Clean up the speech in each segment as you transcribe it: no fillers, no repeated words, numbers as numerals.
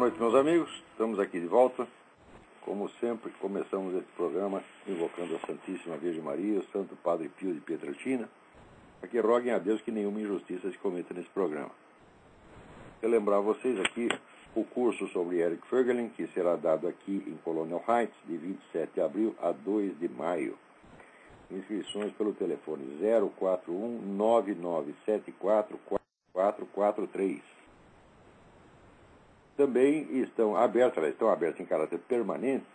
noite, meus amigos. Estamos aqui de volta. Como sempre, começamos esse programa invocando a Santíssima Virgem Maria, o Santo Padre Pio de Pietrelcina, para que roguem a Deus que nenhuma injustiça se cometa nesse programa. Eu lembrar a vocês aqui o curso sobre Eric Voegelin, que será dado aqui em Colonial Heights, de 27 de abril a 2 de maio. Inscrições pelo telefone 041-9974-4443. Também estão abertas em caráter permanente,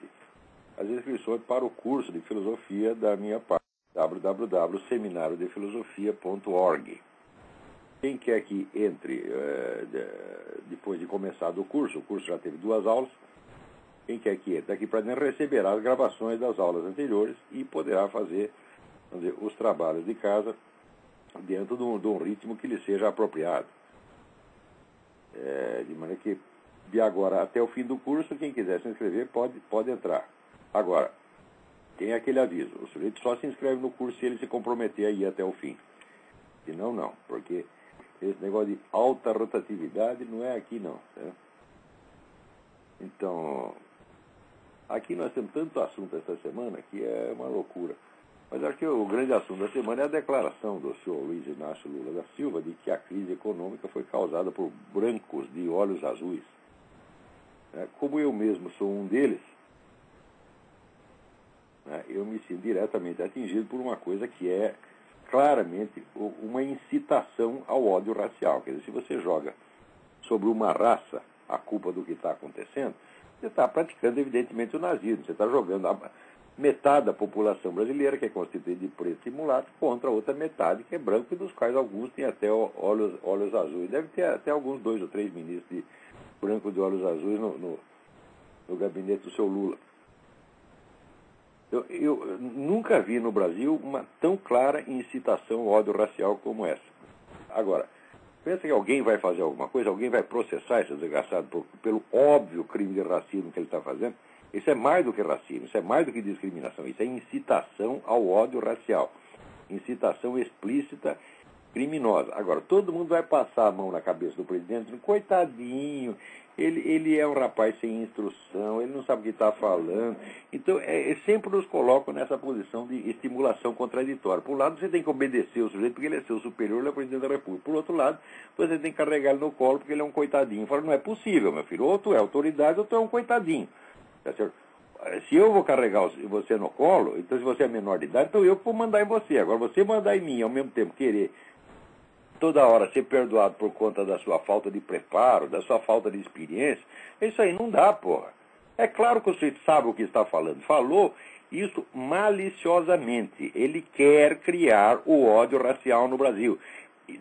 as inscrições para o curso de filosofia da minha parte, www.seminariodefilosofia.org. Quem quer que entre depois de começado o curso já teve 2 aulas, quem quer que entre aqui para dentro receberá as gravações das aulas anteriores e poderá fazer, vamos dizer, os trabalhos de casa dentro de um ritmo que lhe seja apropriado. De maneira que, de agora até o fim do curso, quem quiser se inscrever pode entrar. Agora, tem aquele aviso: o sujeito só se inscreve no curso se ele se comprometer a ir até o fim. Senão, não, porque esse negócio de alta rotatividade não é aqui, não. Certo? Então, aqui nós temos tanto assunto esta semana que é uma loucura. Mas acho que o grande assunto da semana é a declaração do senhor Luiz Inácio Lula da Silva de que a crise econômica foi causada por brancos de olhos azuis. Como eu mesmo sou um deles, eu me sinto diretamente atingido por uma coisa que é claramente uma incitação ao ódio racial. Quer dizer, se você joga sobre uma raça a culpa do que está acontecendo, você está praticando, evidentemente, o nazismo. Você está jogando metade da população brasileira, que é constituída de preto e mulato, contra a outra metade, que é branco, e dos quais alguns têm até olhos azuis. Deve ter até alguns 2 ou 3 ministros de branco de olhos azuis no gabinete do seu Lula. Eu nunca vi no Brasil uma tão clara incitação ao ódio racial como essa. Agora, pensa que alguém vai fazer alguma coisa, alguém vai processar esse desgraçado pelo óbvio crime de racismo que ele está fazendo? Isso é mais do que racismo, isso é mais do que discriminação, isso é incitação ao ódio racial. Incitação explícita, criminosa. Agora, todo mundo vai passar a mão na cabeça do presidente, coitadinho, ele é um rapaz sem instrução, ele não sabe o que está falando. Então, sempre nos colocam nessa posição de estimulação contraditória. Por um lado, você tem que obedecer o sujeito porque ele é seu superior, ele é o presidente da República. Por outro lado, você tem que carregar ele no colo porque ele é um coitadinho. Fala, não é possível, meu filho, ou tu é autoridade ou tu é um coitadinho. Tá certo? Se eu vou carregar você no colo, então se você é menor de idade, então eu que vou mandar em você. Agora, você mandar em mim, ao mesmo tempo querer toda hora ser perdoado por conta da sua falta de preparo, da sua falta de experiência, isso aí não dá, porra. É claro que o sujeito sabe o que está falando. Falou isso maliciosamente. Ele quer criar o ódio racial no Brasil.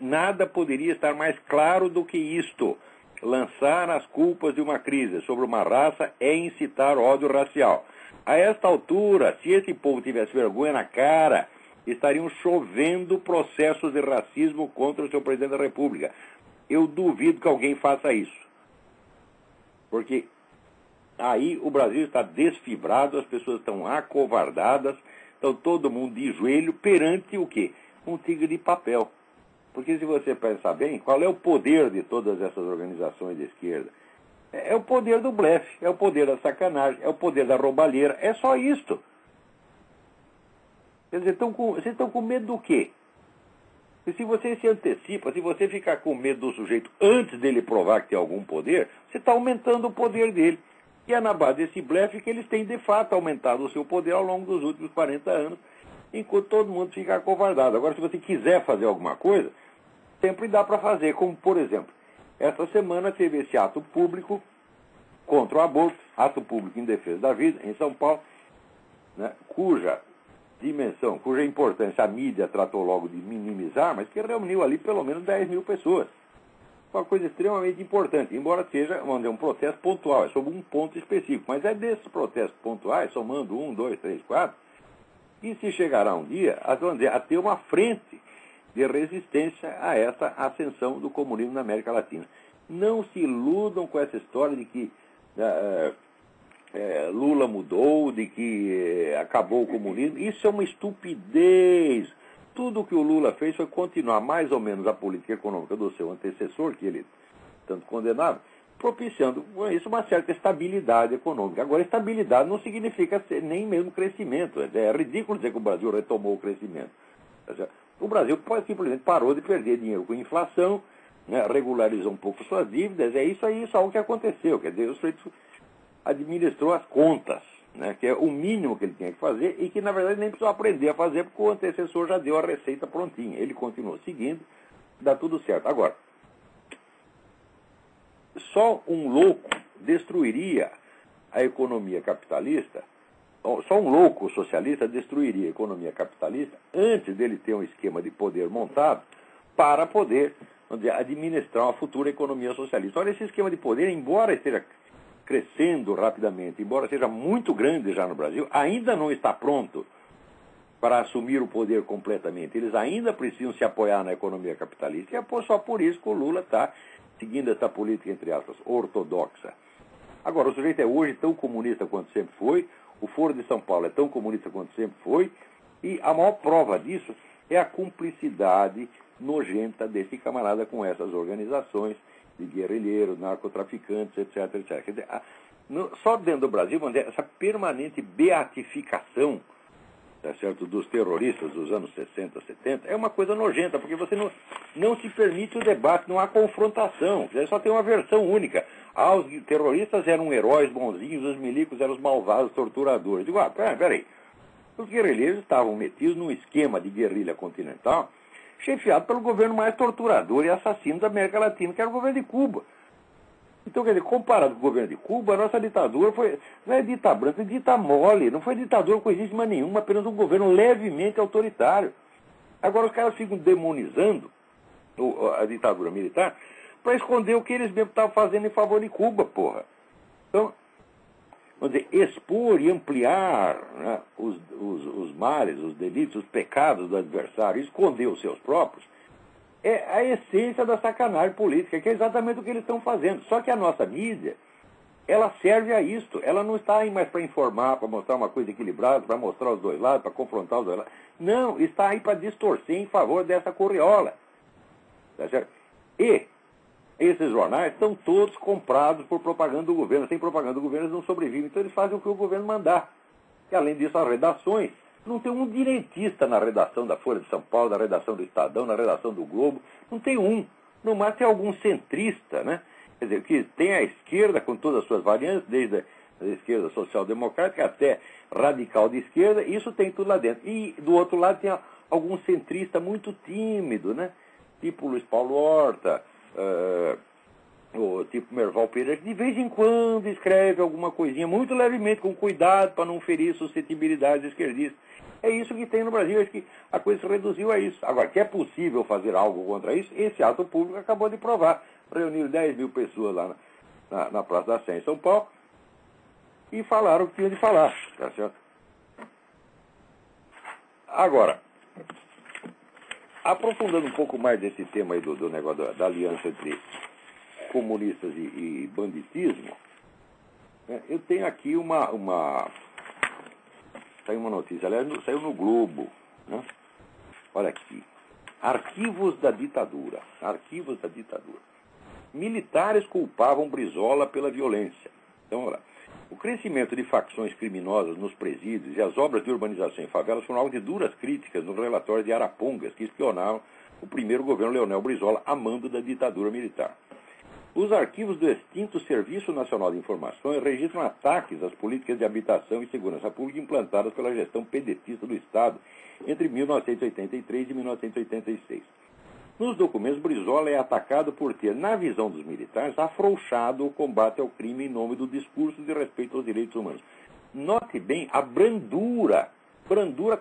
Nada poderia estar mais claro do que isto. Lançar as culpas de uma crise sobre uma raça é incitar ódio racial. A esta altura, se esse povo tivesse vergonha na cara, estariam chovendo processos de racismo contra o seu presidente da República. Eu duvido que alguém faça isso. Porque aí o Brasil está desfibrado, as pessoas estão acovardadas, estão todo mundo de joelho perante o quê? Um tigre de papel. Porque se você pensar bem, qual é o poder de todas essas organizações de esquerda? É o poder do blefe, é o poder da sacanagem, é o poder da roubalheira, é só isto. Quer dizer, vocês estão com medo do quê? E se você se antecipa, se você ficar com medo do sujeito antes dele provar que tem algum poder, você está aumentando o poder dele. E é na base desse blefe que eles têm, de fato, aumentado o seu poder ao longo dos últimos 40 anos, enquanto todo mundo fica acovardado. Agora, se você quiser fazer alguma coisa, sempre dá para fazer. Como, por exemplo, esta semana teve esse ato público contra o aborto, ato público em defesa da vida, em São Paulo, né, cuja importância a mídia tratou logo de minimizar, mas que reuniu ali pelo menos 10 mil pessoas. Uma coisa extremamente importante, embora seja, vamos dizer, um protesto pontual, é sobre um ponto específico, mas é desses protestos pontuais, somando 1, 2, 3, 4, que se chegará um dia a ter uma frente de resistência a essa ascensão do comunismo na América Latina. Não se iludam com essa história de que Lula mudou, de que acabou o comunismo. Isso é uma estupidez. Tudo o que o Lula fez foi continuar mais ou menos a política econômica do seu antecessor, que ele tanto condenava, propiciando com isso uma certa estabilidade econômica. Agora, estabilidade não significa nem mesmo crescimento. É ridículo dizer que o Brasil retomou o crescimento. O Brasil simplesmente parou de perder dinheiro com inflação, né, regularizou um pouco suas dívidas, é isso aí, só o que aconteceu. Quer dizer, o sujeito administrou as contas, né, que é o mínimo que ele tinha que fazer e que, na verdade, nem precisou aprender a fazer porque o antecessor já deu a receita prontinha. Ele continuou seguindo, dá tudo certo. Agora, só um louco destruiria a economia capitalista, só um louco socialista destruiria a economia capitalista antes dele ter um esquema de poder montado para poder, vamos dizer, administrar uma futura economia socialista. Olha, esse esquema de poder, embora esteja crescendo rapidamente, embora seja muito grande já no Brasil, ainda não está pronto para assumir o poder completamente. Eles ainda precisam se apoiar na economia capitalista. E é só por isso que o Lula está seguindo essa política, entre aspas, ortodoxa. Agora, o sujeito é hoje tão comunista quanto sempre foi, o Foro de São Paulo é tão comunista quanto sempre foi, e a maior prova disso é a cumplicidade nojenta desse camarada com essas organizações de guerrilheiros, narcotraficantes, etc, etc. Quer dizer, só dentro do Brasil, vamos dizer, essa permanente beatificação, tá certo, dos terroristas dos anos 60, 70, é uma coisa nojenta, porque você não se permite o debate, não há confrontação, só tem uma versão única. Os terroristas eram heróis bonzinhos, os milicos eram os malvados torturadores. Digo, peraí, os guerrilheiros estavam metidos num esquema de guerrilha continental, chefiado pelo governo mais torturador e assassino da América Latina, que era o governo de Cuba. Então, quer dizer, comparado com o governo de Cuba, a nossa ditadura não é dita branca, é dita mole, não foi ditadura coisíssima nenhuma, apenas um governo levemente autoritário. Agora os caras ficam demonizando a ditadura militar para esconder o que eles mesmos estavam fazendo em favor de Cuba, porra. Então, vamos dizer, expor e ampliar, né, os males, os delitos, os pecados do adversário, esconder os seus próprios, é a essência da sacanagem política, que é exatamente o que eles estão fazendo. Só que a nossa mídia, ela serve a isto. Ela não está aí mais para informar, para mostrar uma coisa equilibrada, para mostrar os dois lados, para confrontar os dois lados. Não, está aí para distorcer em favor dessa corriola. Tá certo? E esses jornais estão todos comprados por propaganda do governo. Sem propaganda do governo, eles não sobrevivem. Então eles fazem o que o governo mandar. E além disso, as redações. Não tem um direitista na redação da Folha de São Paulo, na redação do Estadão, na redação do Globo. Não tem um. No mais tem algum centrista, né? Quer dizer, que tem a esquerda com todas as suas variantes, desde a esquerda social-democrática até radical de esquerda, isso tem tudo lá dentro. E do outro lado tem algum centrista muito tímido, né? Tipo Luiz Paulo Horta, o tipo Merval Pereira, que de vez em quando escreve alguma coisinha, muito levemente, com cuidado para não ferir suscetibilidades esquerdistas. É isso que tem no Brasil, acho que a coisa se reduziu a isso. Agora, que é possível fazer algo contra isso, esse ato público acabou de provar. Reuniram 10 mil pessoas lá na Praça da Sé, em São Paulo, e falaram o que tinham de falar, tá certo? Agora, aprofundando um pouco mais desse tema aí do negócio da aliança entre comunistas e banditismo, né, eu tenho aqui saiu uma notícia, aliás, saiu no Globo, né? Olha aqui. Arquivos da ditadura. Arquivos da ditadura. Militares culpavam Brizola pela violência. Então, olha lá. O crescimento de facções criminosas nos presídios e as obras de urbanização em favelas foram alvo de duras críticas no relatório de Arapongas, que espionavam o primeiro governo Leonel Brizola a mando da ditadura militar. Os arquivos do extinto Serviço Nacional de Informações registram ataques às políticas de habitação e segurança pública implantadas pela gestão pedetista do Estado entre 1983 e 1986. Nos documentos, Brizola é atacado por ter, na visão dos militares, afrouxado o combate ao crime em nome do discurso de respeito aos direitos humanos. Note bem a brandura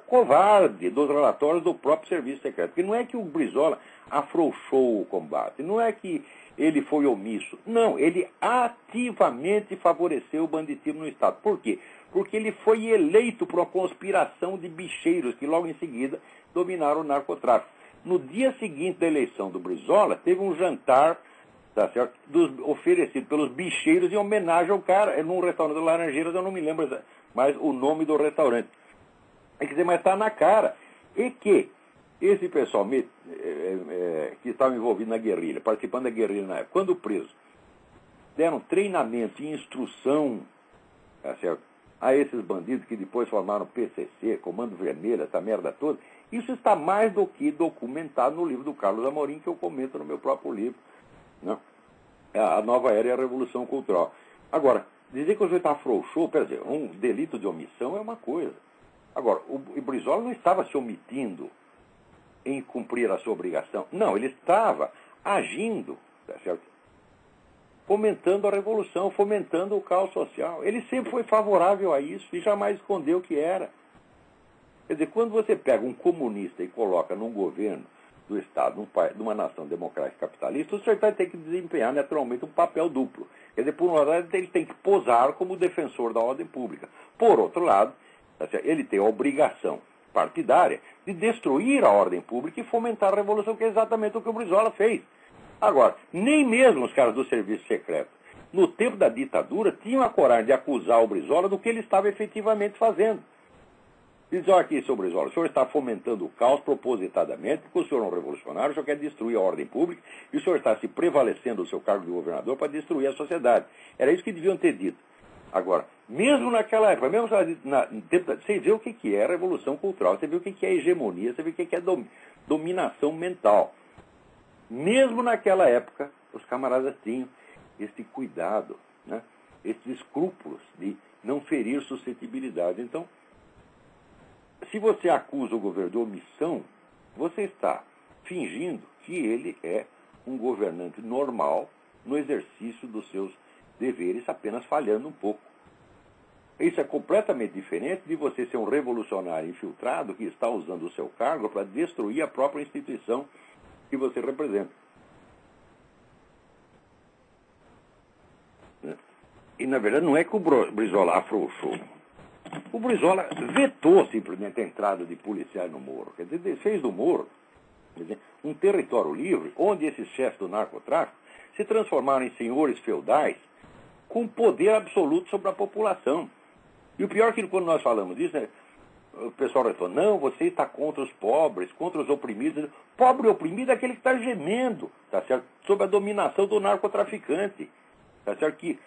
covarde dos relatórios do próprio Serviço Secreto. Porque não é que o Brizola afrouxou o combate, não é que ele foi omisso. Não, ele ativamente favoreceu o banditismo no Estado. Por quê? Porque ele foi eleito por uma conspiração de bicheiros que logo em seguida dominaram o narcotráfico. No dia seguinte da eleição do Brizola, teve um jantar, tá certo, oferecido pelos bicheiros em homenagem ao cara, num restaurante do Laranjeiras, eu não me lembro mais o nome do restaurante. Quer dizer, mas está na cara. E que esse pessoal que estava envolvido na guerrilha, participando da guerrilha na época, quando preso, deram treinamento e instrução, tá certo, a esses bandidos que depois formaram PCC, Comando Vermelho, essa merda toda. Isso está mais do que documentado no livro do Carlos Amorim, que eu comento no meu próprio livro, né? A Nova Era e a Revolução Cultural. Agora, dizer que o sujeito afrouxou, quer dizer, um delito de omissão é uma coisa. Agora, o Brizola não estava se omitindo em cumprir a sua obrigação. Não, ele estava agindo, tá certo? Fomentando a revolução, fomentando o caos social. Ele sempre foi favorável a isso e jamais escondeu o que era. Quer dizer, quando você pega um comunista e coloca num governo do Estado, numa nação democrática capitalista, o senhor vai ter que desempenhar naturalmente um papel duplo. Quer dizer, por um lado, ele tem que posar como defensor da ordem pública. Por outro lado, ele tem a obrigação partidária de destruir a ordem pública e fomentar a revolução, que é exatamente o que o Brizola fez. Agora, nem mesmo os caras do serviço secreto, no tempo da ditadura, tinham a coragem de acusar o Brizola do que ele estava efetivamente fazendo. Diz, olha aqui, seu Brizola, o senhor está fomentando o caos propositadamente, porque o senhor é um revolucionário, o senhor quer destruir a ordem pública, e o senhor está se prevalecendo do seu cargo de governador para destruir a sociedade. Era isso que deviam ter dito. Agora, mesmo naquela época, mesmo você vê o que é a revolução cultural, você vê o que é hegemonia, você vê o que é dominação mental. Mesmo naquela época, os camaradas tinham esse cuidado, né? Esses escrúpulos de não ferir suscetibilidade. Então, se você acusa o governo de omissão, você está fingindo que ele é um governante normal no exercício dos seus deveres, apenas falhando um pouco. Isso é completamente diferente de você ser um revolucionário infiltrado que está usando o seu cargo para destruir a própria instituição que você representa. E, na verdade, não é que o Brizola afrouxou. O Brizola vetou simplesmente a entrada de policiais no Morro. Quer dizer, fez do Morro, quer dizer, um território livre onde esses chefes do narcotráfico se transformaram em senhores feudais com poder absoluto sobre a população. E o pior é que quando nós falamos disso, né, o pessoal responde, não, você está contra os pobres, contra os oprimidos. Pobre e oprimido é aquele que está gemendo, tá certo? Sob a dominação do narcotraficante, tá certo? Que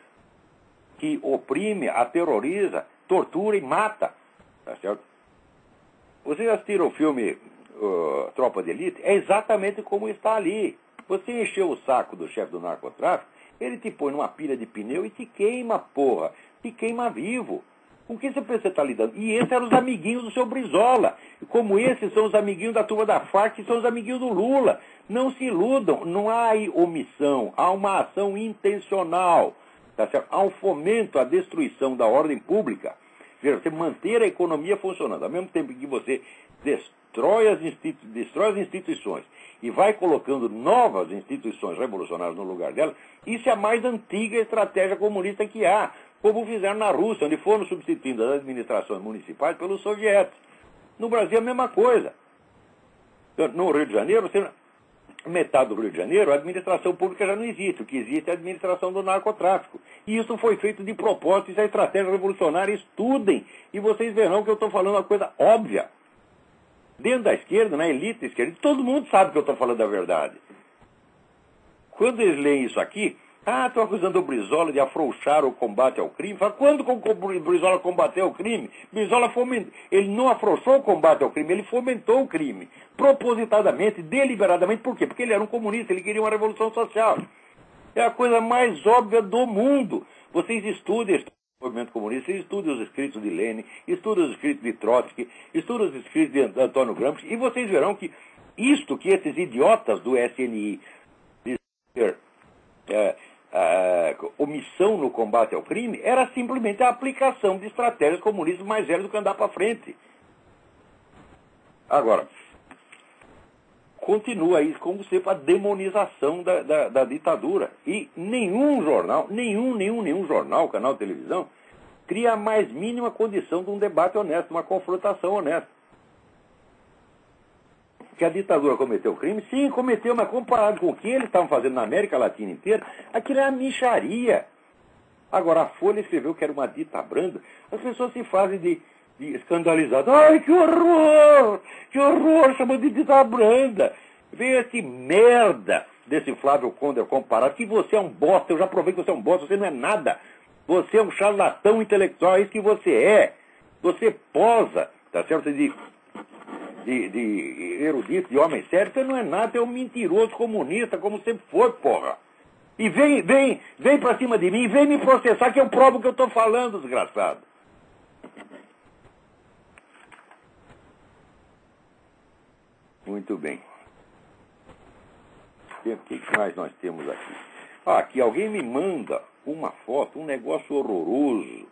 oprime, aterroriza, tortura e mata, tá certo? Vocês assistiram o filme Tropa de Elite? É exatamente como está ali. Você encheu o saco do chefe do narcotráfico, ele te põe numa pilha de pneu e te queima, porra. Te queima vivo. Com que você pensa que está lidando? E esses eram os amiguinhos do seu Brizola. E como esses são os amiguinhos da turma da Farc, que são os amiguinhos do Lula. Não se iludam. Não há aí omissão. Há uma ação intencional. Tá certo? Há um fomento à destruição da ordem pública. Você manter a economia funcionando. Ao mesmo tempo que você destrói as instituições e vai colocando novas instituições revolucionárias no lugar delas, isso é a mais antiga estratégia comunista que há. Como fizeram na Rússia, onde foram substituindo as administrações municipais pelos soviéticos. No Brasil é a mesma coisa. No Rio de Janeiro, metade do Rio de Janeiro, a administração pública já não existe. O que existe é a administração do narcotráfico. E isso foi feito de propósito, isso é estratégia revolucionária. Estudem e vocês verão que eu estou falando uma coisa óbvia. Dentro da esquerda, na elite da esquerda, todo mundo sabe que eu estou falando a verdade. Quando eles leem isso aqui, estão acusando o Brizola de afrouxar o combate ao crime. Fala, quando o Brizola combateu o crime? Brizola ele não afrouxou o combate ao crime, ele fomentou o crime. Propositadamente, deliberadamente. Por quê? Porque ele era um comunista, ele queria uma revolução social. É a coisa mais óbvia do mundo. Vocês estudem o movimento comunista, vocês estudem os escritos de Lenin, estudem os escritos de Trotsky, estudem os escritos de Antônio Gramsci, e vocês verão que isto que esses idiotas do SNI dizem omissão no combate ao crime era simplesmente a aplicação de estratégias comunistas mais velhas do que andar para frente. Agora, continua isso como sempre a demonização da ditadura. E nenhum jornal, nenhum jornal, canal de televisão, cria a mais mínima condição de um debate honesto, uma confrontação honesta. Que a ditadura cometeu crime? Sim, cometeu, mas comparado com o que eles estavam fazendo na América Latina inteira, aquilo é uma mixaria. Agora, a Folha escreveu que era uma dita branda, as pessoas se fazem de escandalizadas. Ai, que horror! Que horror! Chamou de dita branda. Veio esse merda desse Flávio Conder comparado, que você é um bosta, eu já provei que você é um bosta, você não é nada. Você é um charlatão intelectual, é isso que você é. Você posa, tá certo, de erudito, de homem sério, você não é nada, é um mentiroso comunista, como sempre foi, porra. E vem pra cima de mim, vem me processar, que eu provo o que eu tô falando, desgraçado. Muito bem. O que mais nós temos aqui? Aqui alguém me manda uma foto, um negócio horroroso.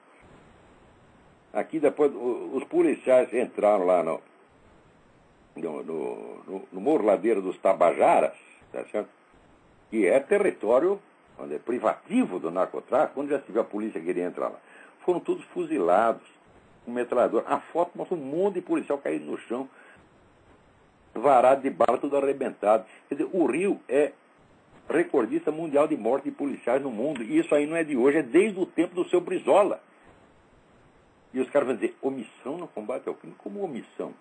Aqui depois os policiais entraram lá no Morro Ladeira dos Tabajaras, tá certo? Que é território privativo do narcotráfico. Quando já se viu a polícia queria entrar lá, foram todos fuzilados com metralhador. A foto mostra um monte de policial caído no chão, varado de bala, tudo arrebentado. Quer dizer, o Rio é recordista mundial de morte de policiais no mundo. E isso aí não é de hoje, é desde o tempo do seu Brizola. E os caras vão dizer, omissão no combate ao crime? Como omissão?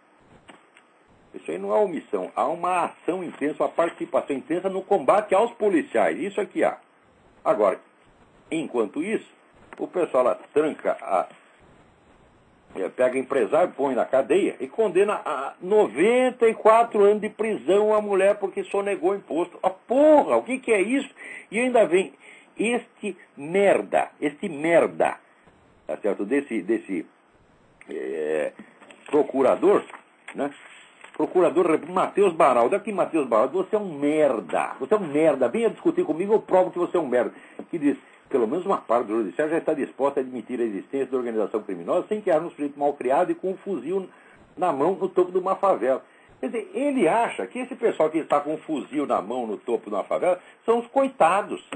Isso aí não é omissão. Há uma ação intensa, uma participação intensa no combate aos policiais. Isso aqui há. Agora, enquanto isso, o pessoal lá tranca pega empresário, põe na cadeia e condena a 94 anos de prisão a mulher porque sonegou imposto. Porra, o que é isso? E ainda vem este merda, tá certo? Desse procurador, né? Procurador Matheus Baraldo. Aqui, Matheus Baraldo, você é um merda. Você é um merda. Venha discutir comigo, eu provo que você é um merda. Que diz, pelo menos uma parte do judiciário já está disposta a admitir a existência da organização criminosa sem que haja um sujeito mal criado e com um fuzil na mão no topo de uma favela. Quer dizer, ele acha que esse pessoal que está com um fuzil na mão no topo de uma favela são os coitados.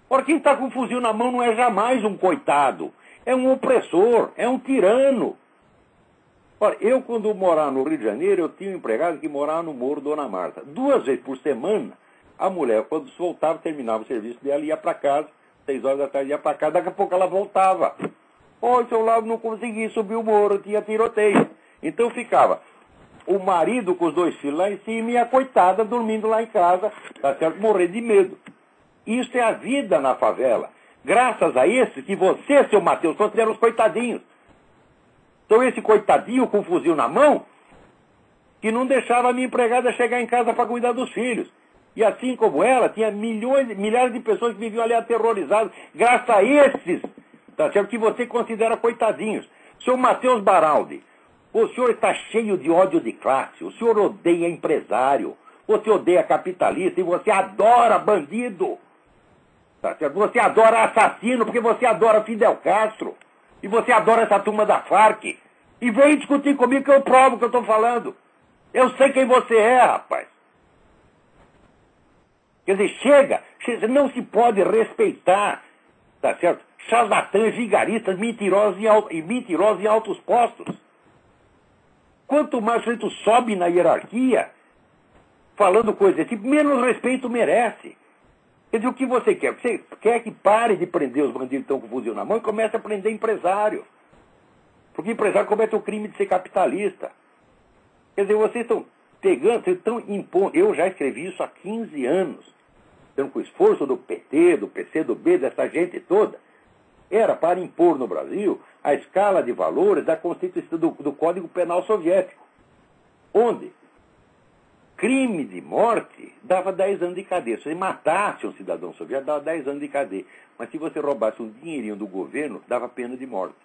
Ora, quem está com um fuzil na mão não é jamais um coitado. É um opressor, é um tirano. Ora, eu quando morava no Rio de Janeiro, eu tinha um empregado que morava no Morro Dona Marta. 2 vezes por semana, a mulher, quando se voltava, terminava o serviço dela, ia para casa, 6 horas da tarde ia para casa, daqui a pouco ela voltava. Oi, seu Lavo, não consegui subir o morro, tinha tiroteio. Então ficava o marido com os 2 filhos lá em cima e a coitada dormindo lá em casa, tá certo? Morrendo de medo. Isso é a vida na favela. Graças a esse que você, seu Matheus, considera os coitadinhos. Então esse coitadinho com o fuzil na mão, que não deixava a minha empregada chegar em casa para cuidar dos filhos. E assim como ela, tinha milhares de pessoas que viviam ali aterrorizadas, graças a esses, tá certo? Que você considera coitadinhos. Seu Matheus Baraldi, o senhor está cheio de ódio de classe, o senhor odeia empresário, você odeia capitalista e você adora bandido. Tá certo? Você adora assassino porque você adora Fidel Castro. E você adora essa turma da Farc. E vem discutir comigo que eu provo o que eu estou falando. Eu sei quem você é, rapaz. Quer dizer, chega. Não se pode respeitar, tá certo? Charlatãs, vigaristas, mentirosos em altos postos. Quanto mais o sujeito sobe na hierarquia, falando coisas desse tipo, menos respeito merece. Quer dizer, o que você quer? Você quer que pare de prender os bandidos que estão com o fuzil na mão e comece a prender empresário. Porque empresário comete o crime de ser capitalista. Quer dizer, vocês estão pegando, vocês estão impondo. Eu já escrevi isso há 15 anos. Então, com o esforço do PT, do PCdoB, dessa gente toda, era para impor no Brasil a escala de valores da Constituição do Código Penal Soviético, onde crime de morte dava 10 anos de cadeia. Se você matasse um cidadão soviético, dava 10 anos de cadeia. Mas se você roubasse um dinheirinho do governo, dava pena de morte.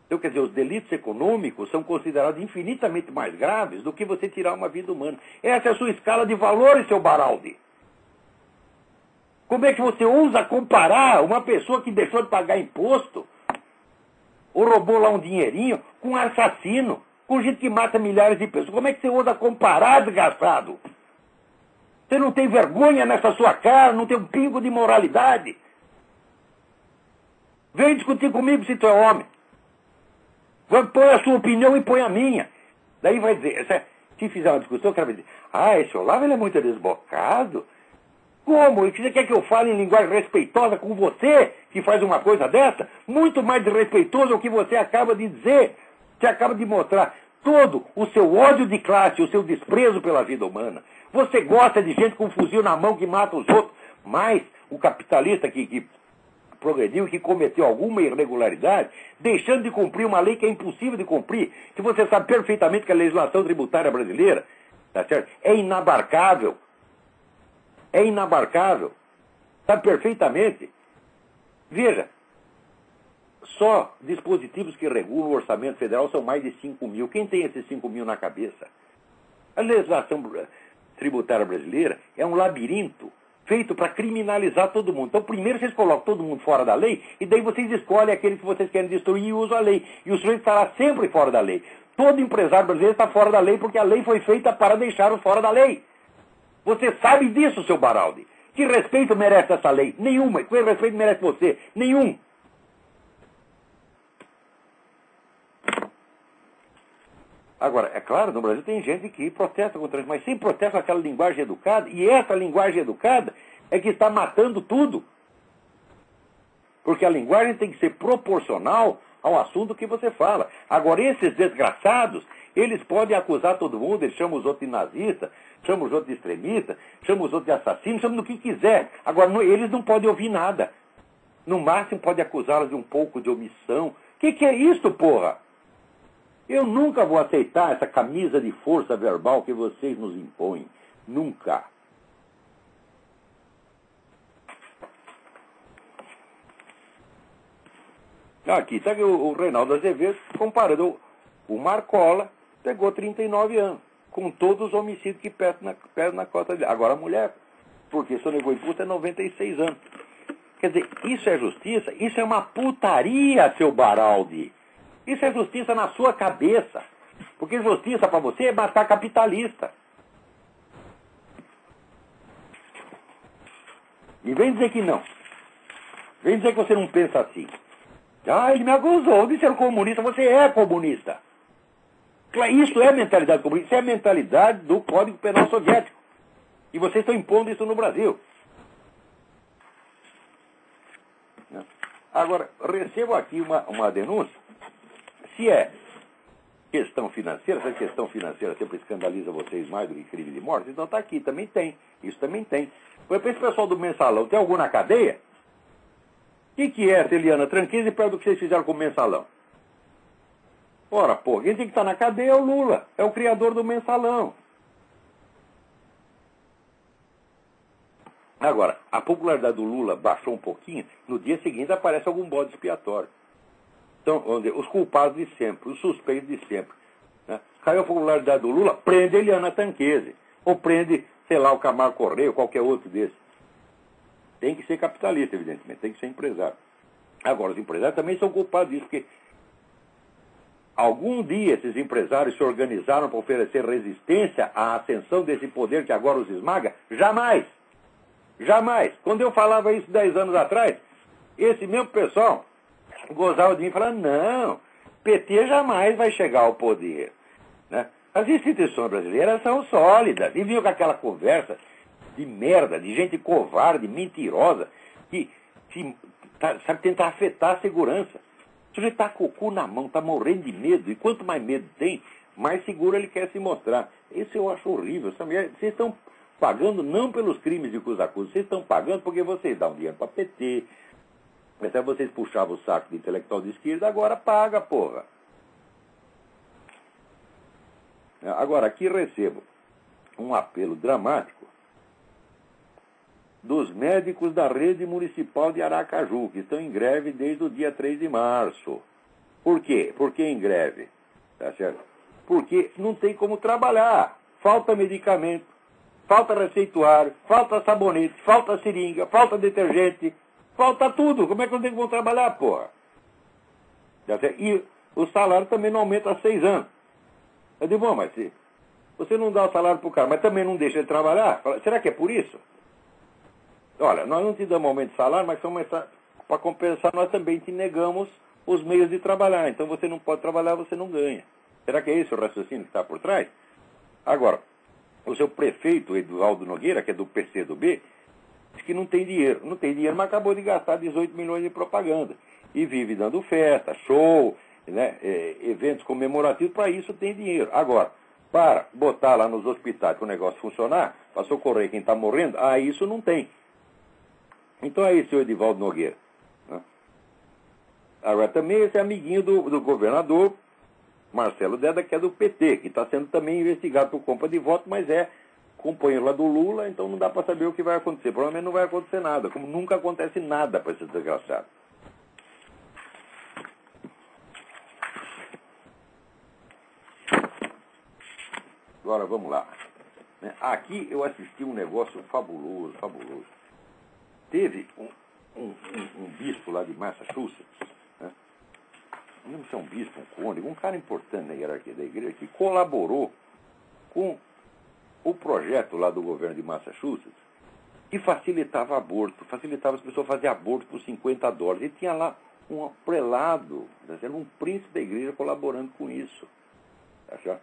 Então, quer dizer, os delitos econômicos são considerados infinitamente mais graves do que você tirar uma vida humana. Essa é a sua escala de valores, seu Baraldi. Como é que você ousa comparar uma pessoa que deixou de pagar imposto ou roubou lá um dinheirinho com um assassino? Com gente que mata milhares de pessoas. Como é que você ousa comparar, desgraçado? Você não tem vergonha nessa sua cara, não tem um pingo de moralidade. Vem discutir comigo se tu é homem. Põe a sua opinião e põe a minha. Daí vai dizer, se fizer uma discussão, o cara vai dizer, esse Olavo ele é muito desbocado. Como? Você quer que eu fale em linguagem respeitosa com você, que faz uma coisa dessa? Muito mais desrespeitoso é o que você acaba de dizer. Você acaba de mostrar todo o seu ódio de classe, o seu desprezo pela vida humana, Você gosta de gente com um fuzil na mão que mata os outros, mas o capitalista que progrediu, que cometeu alguma irregularidade, deixando de cumprir uma lei que é impossível de cumprir, que você sabe perfeitamente que a legislação tributária brasileira, tá certo? É inabarcável. É inabarcável. Sabe perfeitamente. Veja, só dispositivos que regulam o orçamento federal são mais de 5 mil. Quem tem esses 5 mil na cabeça? A legislação tributária brasileira é um labirinto feito para criminalizar todo mundo. Então, primeiro vocês colocam todo mundo fora da lei, e daí vocês escolhem aquele que vocês querem destruir e usam a lei. E o sujeito estará sempre fora da lei. Todo empresário brasileiro está fora da lei porque a lei foi feita para deixá-lo fora da lei. Você sabe disso, seu Baraldi. Que respeito merece essa lei? Nenhuma. Que respeito merece você? Nenhum. Agora, é claro, no Brasil tem gente que protesta contra isso, mas sempre protesta com aquela linguagem educada, e essa linguagem educada é que está matando tudo. Porque a linguagem tem que ser proporcional ao assunto que você fala. Agora, esses desgraçados, eles podem acusar todo mundo, eles chamam os outros de nazista, chamam os outros de extremista, chamam os outros de assassino, chamam do que quiser. Agora, eles não podem ouvir nada. No máximo, pode acusá-los de um pouco de omissão. O que é isso, porra? Eu nunca vou aceitar essa camisa de força verbal que vocês nos impõem. Nunca. Aqui está o Reinaldo Azevedo comparando. O Marcola pegou 39 anos, com todos os homicídios que pesam na cota dele. Agora a mulher, porque sonegou imposto, é 96 anos. Quer dizer, isso é justiça? Isso é uma putaria, seu Baraldi. Isso é justiça na sua cabeça. Porque justiça para você é matar capitalista. E vem dizer que não. Vem dizer que você não pensa assim. Ah, ele me acusou de ser comunista. Você é comunista. Isso é mentalidade comunista. Isso é a mentalidade do Código Penal Soviético. E vocês estão impondo isso no Brasil. Agora, recebo aqui uma denúncia. Se é questão financeira, se a questão financeira sempre escandaliza vocês mais do que crime de morte, então está aqui, também tem. Isso também tem. Por exemplo, esse pessoal do Mensalão, tem algum na cadeia? O que é essa Eliana Tranqueza e perto do que vocês fizeram com o Mensalão? Ora, pô, quem tem que estar na cadeia é o Lula, é o criador do Mensalão. Agora, a popularidade do Lula baixou um pouquinho, no dia seguinte aparece algum bode expiatório. Então, os culpados de sempre, os suspeitos de sempre. Né? Caiu a popularidade do Lula, prende Eliana Tanquese. Ou prende, sei lá, o Camargo Correia, ou qualquer outro desses. Tem que ser capitalista, evidentemente, tem que ser empresário. Agora, os empresários também são culpados disso, porque algum dia esses empresários se organizaram para oferecer resistência à ascensão desse poder que agora os esmaga? Jamais! Jamais! Quando eu falava isso 10 anos atrás, esse mesmo pessoal gozava de mim e falava, não, PT jamais vai chegar ao poder. Né? As instituições brasileiras são sólidas. E vinham com aquela conversa de merda, de gente covarde, mentirosa, que sabe tentar afetar a segurança. O sujeito está com o cu na mão, está morrendo de medo. E quanto mais medo tem, mais seguro ele quer se mostrar. Isso eu acho horrível. Vocês estão pagando não pelos crimes de que os acusam, vocês estão pagando porque vocês dão dinheiro para PT. Até vocês puxavam o saco de intelectual de esquerda, agora paga, porra. Agora, aqui recebo um apelo dramático dos médicos da rede municipal de Aracaju, que estão em greve desde o dia 3 de março. Por quê? Por que em greve? Tá certo? Porque não tem como trabalhar. Falta medicamento, falta receituário, falta sabonete, falta seringa, falta detergente. Falta tudo. Como é que não tem como trabalhar, porra? E o salário também não aumenta há 6 anos. Eu digo, bom, mas se você não dá o salário pro cara, mas também não deixa ele trabalhar, será que é por isso? Olha, nós não te damos aumento de salário, mas para compensar nós também te negamos os meios de trabalhar. Então você não pode trabalhar, você não ganha. Será que é esse o raciocínio que está por trás? Agora, o seu prefeito, Eduardo Nogueira, que é do PCdoB, diz que não tem dinheiro. Não tem dinheiro, mas acabou de gastar 18 milhões de propaganda. E vive dando festa, show, né, eventos comemorativos, para isso tem dinheiro. Agora, para botar lá nos hospitais para o negócio funcionar, para socorrer quem está morrendo, isso não tem. Então é esse o Edivaldo Nogueira. Né? Agora também esse é amiguinho do governador Marcelo Deda, que é do PT, que está sendo também investigado por compra de voto, mas é companheiro lá do Lula, então não dá para saber o que vai acontecer. Provavelmente não vai acontecer nada, como nunca acontece nada para esse desgraçado. Agora vamos lá. Aqui eu assisti um negócio fabuloso, fabuloso. Teve um bispo lá de Massachusetts, né? Não sei se é um bispo, um cônego, um cara importante na hierarquia da igreja, que colaborou com o projeto lá do governo de Massachusetts, que facilitava aborto, facilitava as pessoas a fazer aborto por $50. E tinha lá um prelado, um príncipe da igreja colaborando com isso. Tá?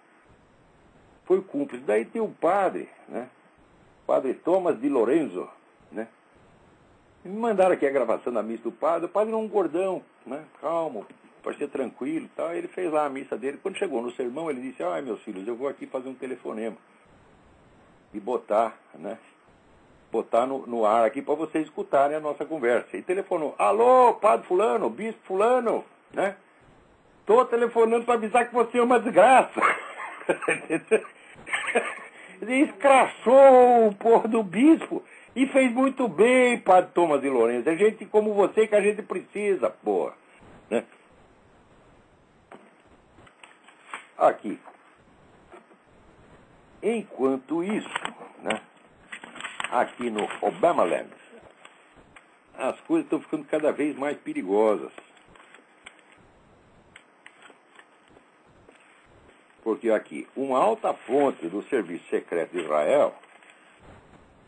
Foi cúmplice. Daí tem o padre, né? Padre Thomas de Lorenzo, né? E me mandaram aqui a gravação da missa do padre. O padre era um gordão, né? Calmo, parecia tranquilo e tal. Ele fez lá a missa dele. Quando chegou no sermão, ele disse: meus filhos, eu vou aqui fazer um telefonema e botar, né? Botar no ar aqui para vocês escutarem a nossa conversa. E telefonou: alô, padre fulano, bispo fulano, né? Tô telefonando para avisar que você é uma desgraça. Ele escrachou o porra do bispo e fez muito bem, padre Thomas de Lourenço. É gente como você que a gente precisa, porra. Né? Aqui. Enquanto isso, né, aqui no Obamaland, as coisas estão ficando cada vez mais perigosas. Porque aqui, uma alta fonte do Serviço Secreto de Israel,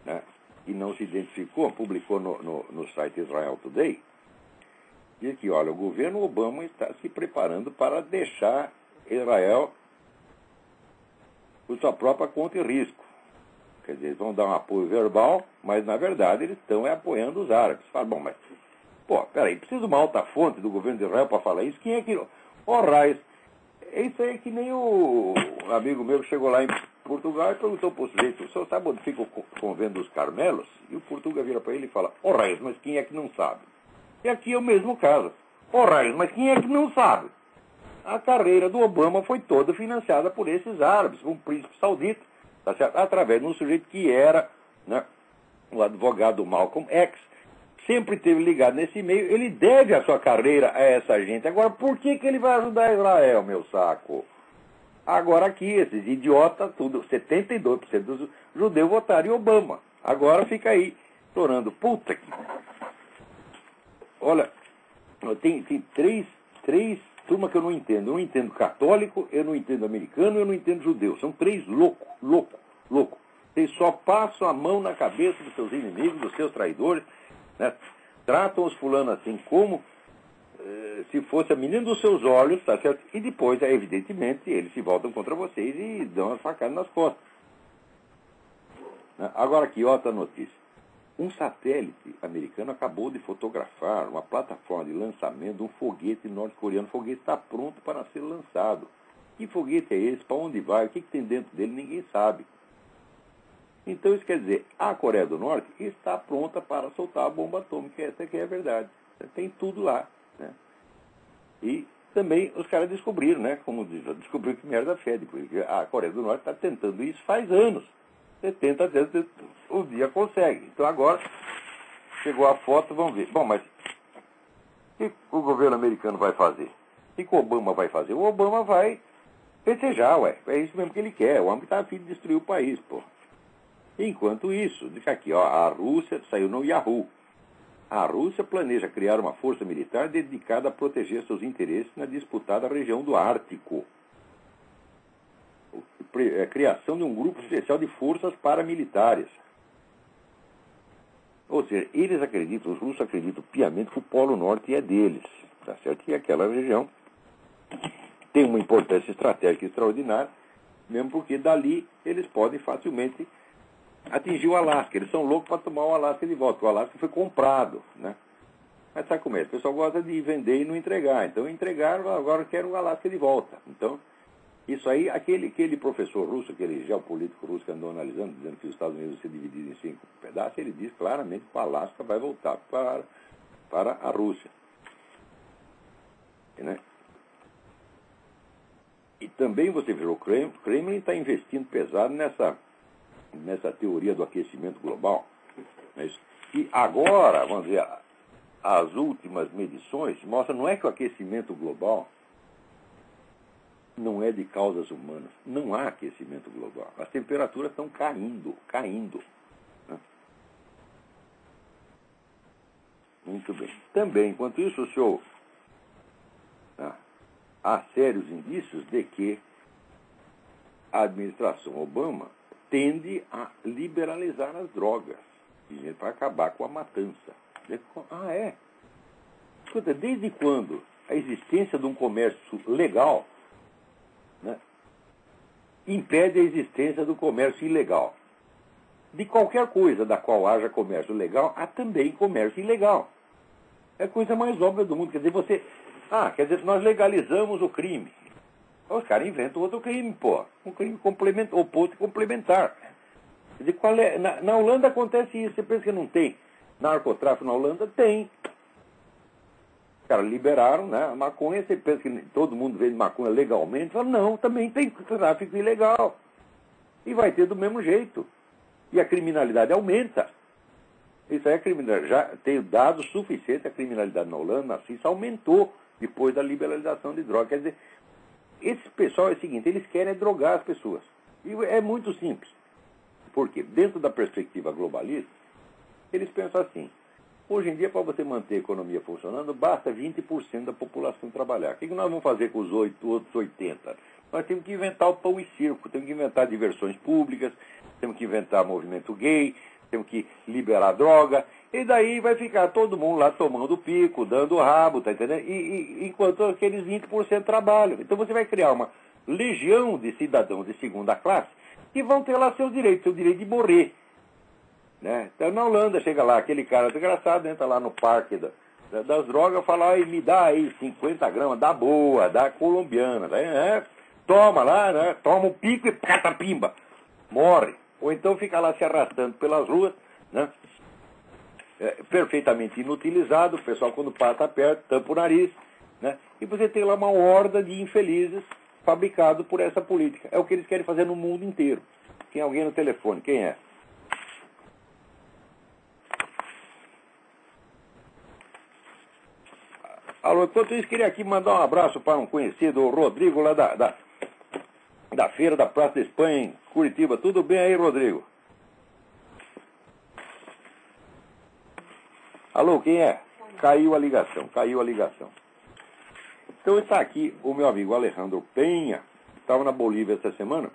né, que não se identificou, publicou no site Israel Today, diz que, olha, o governo Obama está se preparando para deixar Israel por sua própria conta e risco. Quer dizer, eles vão dar um apoio verbal, mas, na verdade, eles estão apoiando os árabes. Fala, bom, mas, peraí, precisa de uma alta fonte do governo de Israel para falar isso? Quem é que... Raiz, isso aí é que nem o amigo meu que chegou lá em Portugal e perguntou para o sujeito: o senhor sabe onde fica o convento dos Carmelos? E o Portuga vira para ele e fala: Raiz, mas quem é que não sabe? E aqui é o mesmo caso. Raiz, mas quem é que não sabe? A carreira do Obama foi toda financiada por esses árabes, um príncipe saudita, tá certo? Através de um sujeito que era, né, o advogado Malcolm X, sempre esteve ligado nesse meio. Ele deve a sua carreira a essa gente. Agora, por que ele vai ajudar Israel, meu saco? Agora aqui, esses idiotas, tudo, 72% dos judeus votaram em Obama. Agora fica aí, chorando. Puta que... Olha, tem três turmas que eu não entendo. Eu não entendo católico, eu não entendo americano, eu não entendo judeu. São três loucos. Eles só passam a mão na cabeça dos seus inimigos, dos seus traidores, né? Tratam os fulanos assim como se fosse a menina dos seus olhos, tá certo? E depois, evidentemente, eles se voltam contra vocês e dão uma facada nas costas. Agora aqui, outra notícia. Um satélite americano acabou de fotografar uma plataforma de lançamento de um foguete norte-coreano. O foguete está pronto para ser lançado. Que foguete é esse? Para onde vai? O que tem dentro dele? Ninguém sabe. Então isso quer dizer, a Coreia do Norte está pronta para soltar a bomba atômica. Essa aqui é a verdade. Tem tudo lá. Né? E também os caras descobriram, né? Como descobriram que merda fede, porque a Coreia do Norte está tentando isso faz anos. Você tenta, o dia consegue. Então agora, chegou a foto, vamos ver. Bom, mas o que o governo americano vai fazer? O que o Obama vai fazer? O Obama vai festejar, é isso mesmo que ele quer. O homem está a fim de destruir o país, pô. Enquanto isso, diz aqui, a Rússia saiu no Yahoo. A Rússia planeja criar uma força militar dedicada a proteger seus interesses na disputada região do Ártico. A criação de um grupo especial de forças paramilitares. Ou seja, eles acreditam, os russos acreditam piamente que o Polo Norte é deles. Tá certo? E aquela região tem uma importância estratégica extraordinária, mesmo porque dali eles podem facilmente atingir o Alasca. Eles são loucos para tomar o Alasca de volta, porque o Alasca foi comprado, né? Mas sabe como é? O pessoal gosta de vender e não entregar. Então entregaram, agora querem o Alasca de volta. Então, Isso aí, aquele professor russo, aquele geopolítico russo que andou analisando, dizendo que os Estados Unidos vão ser divididos em 5 pedaços, ele diz claramente que o Alasca vai voltar para a Rússia. Né? E também você vê, o Kremlin está investindo pesado nessa teoria do aquecimento global. Mas, e agora, vamos dizer, as últimas medições mostram, não é que o aquecimento global não é de causas humanas. Não há aquecimento global. As temperaturas estão caindo. Né? Muito bem. Também, enquanto isso, o senhor... há sérios indícios de que a administração Obama tende a liberalizar as drogas para acabar com a matança. É? Escuta, desde quando a existência de um comércio legal, né, impede a existência do comércio ilegal? De qualquer coisa da qual haja comércio legal, há também comércio ilegal. É a coisa mais óbvia do mundo. Quer dizer, nós legalizamos o crime. Os caras inventam outro crime, pô. Um crime oposto e complementar. Quer dizer, na Holanda acontece isso. Você pensa que não tem narcotráfico na Holanda? Tem. Os caras liberaram, né, a maconha. Você pensa que todo mundo vende maconha legalmente? Fala, não, também tem tráfico ilegal. E vai ter do mesmo jeito. E a criminalidade aumenta. Isso aí é criminalidade. Já tem dados suficientes. A criminalidade na Holanda, na Suíça, aumentou depois da liberalização de drogas. Quer dizer, esse pessoal é o seguinte, eles querem drogar as pessoas. E é muito simples. Por quê? Dentro da perspectiva globalista, eles pensam assim, hoje em dia, para você manter a economia funcionando, basta 20% da população trabalhar. O que nós vamos fazer com os outros 80%? Nós temos que inventar o pão e circo, temos que inventar diversões públicas, temos que inventar movimento gay, temos que liberar droga, e daí vai ficar todo mundo lá tomando pico, dando rabo, tá entendendo? Enquanto aqueles 20% trabalham. Então você vai criar uma legião de cidadãos de segunda classe que vão ter lá seu direito de morrer. Né? Então na Holanda chega lá, aquele cara desgraçado, entra lá no parque das drogas, fala, me dá aí 50 gramas, da boa, da colombiana, toma lá, né? Toma um pico e catapimba, morre. Ou então fica lá se arrastando pelas ruas, né? Perfeitamente inutilizado, o pessoal quando passa perto, tampa o nariz, né? E você tem lá uma horda de infelizes fabricado por essa política. É o que eles querem fazer no mundo inteiro. Tem alguém no telefone, quem é? Alô, enquanto isso, queria aqui mandar um abraço para um conhecido, o Rodrigo, lá da feira da Praça da Espanha, em Curitiba. Tudo bem aí, Rodrigo? Alô, quem é? Caiu a ligação. Então está aqui o meu amigo Alejandro Penha, que estava na Bolívia essa semana,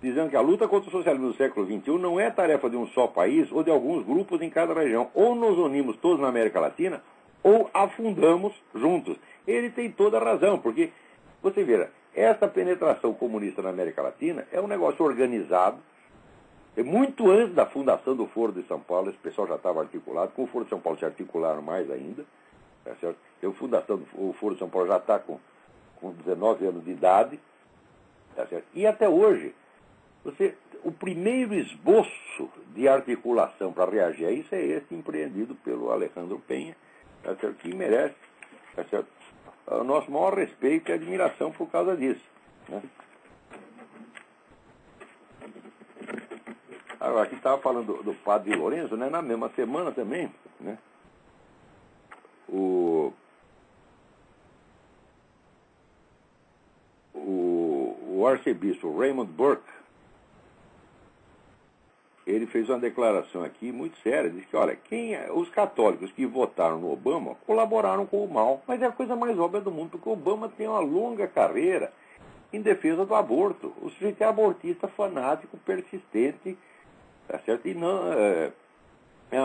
dizendo que a luta contra o socialismo do século XXI não é tarefa de um só país ou de alguns grupos em cada região. Ou nos unimos todos na América Latina, ou afundamos juntos. Ele tem toda a razão, porque, você vê, essa penetração comunista na América Latina é um negócio organizado. Muito antes da fundação do Foro de São Paulo, esse pessoal já estava articulado. Com o Foro de São Paulo se articularam mais ainda. Tá certo? O Foro de São Paulo já está com 19 anos de idade. Tá certo? E até hoje, o primeiro esboço de articulação para reagir a isso é esse empreendido pelo Alejandro Penha, tá certo? Que merece, tá certo? O nosso maior respeito e admiração por causa disso. Né? Agora, aqui estava falando do padre Lourenço, né? Na mesma semana também, né? O arcebispo Raymond Burke, ele fez uma declaração aqui muito séria, disse que, olha, os católicos que votaram no Obama colaboraram com o mal, mas é a coisa mais óbvia do mundo, porque o Obama tem uma longa carreira em defesa do aborto. O sujeito é abortista fanático, persistente, tá certo? E não,